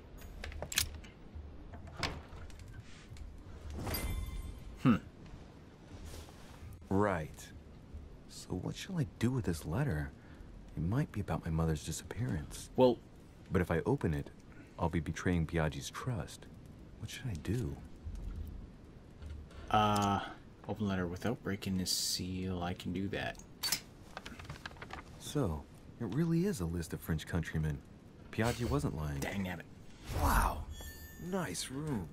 Right. So what shall I do with this letter? It might be about my mother's disappearance. Well... But if I open it, I'll be betraying Piaggi's trust. What should I do? Open letter without breaking this seal. I can do that. So, it really is a list of French countrymen. Piaggi wasn't lying. Dang nabbit. Wow. Nice room.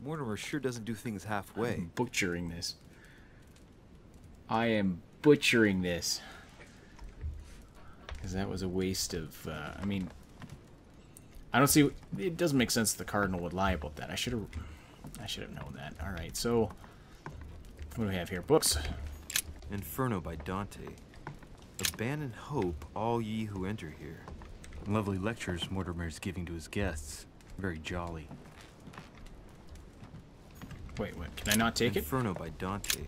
Mortimer sure doesn't do things halfway. I'm butchering this. I am butchering this. Because that was a waste of, I mean... I don't see... It doesn't make sense the Cardinal would lie about that. I should have known that. Alright, so... What do we have here? Books. Inferno by Dante. Abandon hope, all ye who enter here. Lovely lectures Mortimer is giving to his guests. Very jolly. Wait, what? Can I not take Inferno by Dante.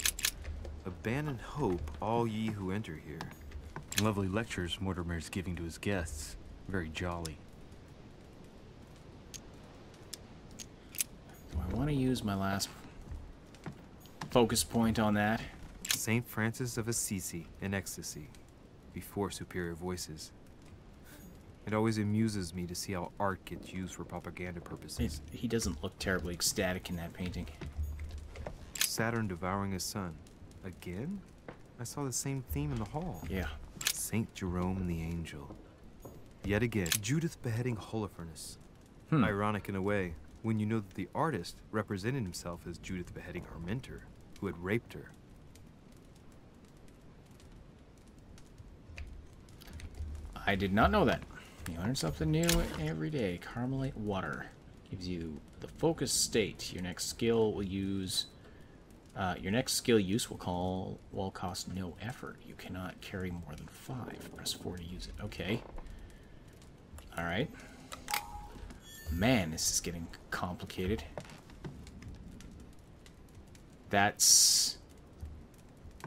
Abandon hope, all ye who enter here. Lovely lectures Mortimer is giving to his guests. Very jolly. Do I want to use my last focus point on that? Saint Francis of Assisi in ecstasy, before superior voices. It always amuses me to see how art gets used for propaganda purposes. He doesn't look terribly ecstatic in that painting. Saturn devouring his son. Again? I saw the same theme in the hall. Yeah. Saint Jerome and the Angel. Yet again, Judith beheading Holofernes. Ironic in a way, when you know that the artist represented himself as Judith beheading her mentor, who had raped her. I did not know that. You learn something new every day. Carmelite water gives you the focus state. Your next skill will use... your next skill use will cost no effort. You cannot carry more than 5. Press 4 to use it. Okay. Alright. Man, this is getting complicated. That's...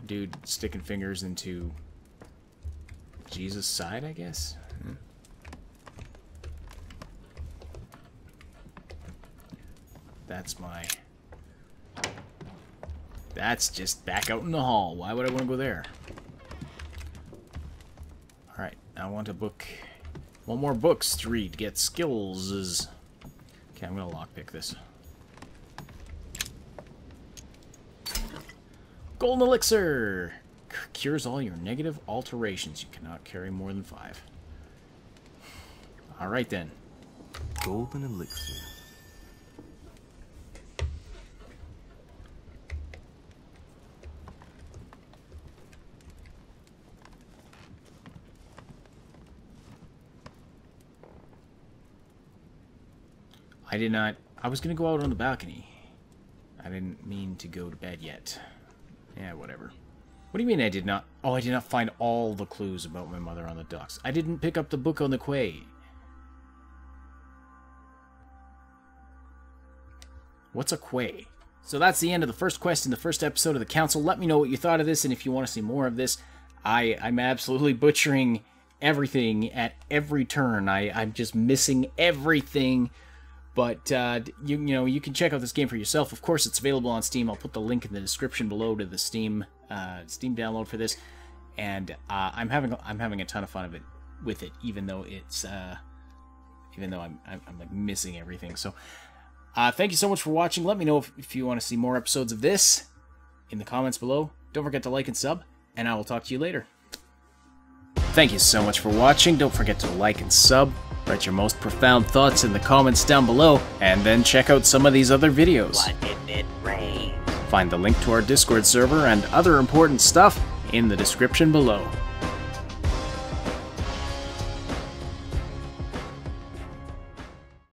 dude sticking fingers into Jesus' side, I guess? That's my... That's just back out in the hall. Why would I want to go there? Alright, I want a book. One more books to read. Get skills. Okay, I'm going to lockpick this. Golden Elixir! Cures all your negative alterations. You cannot carry more than 5. Alright then. Golden elixir. I was gonna go out on the balcony. I didn't mean to go to bed yet. Yeah, whatever. What do you mean I did not? Oh, I did not find all the clues about my mother on the docks. I didn't pick up the book on the quay. What's a quay? So that's the end of the first quest in the first episode of the Council. Let me know what you thought of this, and if you want to see more of this. I'm absolutely butchering everything at every turn. I'm just missing everything. But, you know, you can check out this game for yourself. Of course, it's available on Steam. I'll put the link in the description below to the Steam download for this. And I'm having a ton of fun with it, even though I'm like missing everything. So, thank you so much for watching. Let me know if you want to see more episodes of this in the comments below. Don't forget to like and sub, and I will talk to you later. Thank you so much for watching. Don't forget to like and sub. Write your most profound thoughts in the comments down below, and then check out some of these other videos. What did it rain? Find the link to our Discord server and other important stuff in the description below.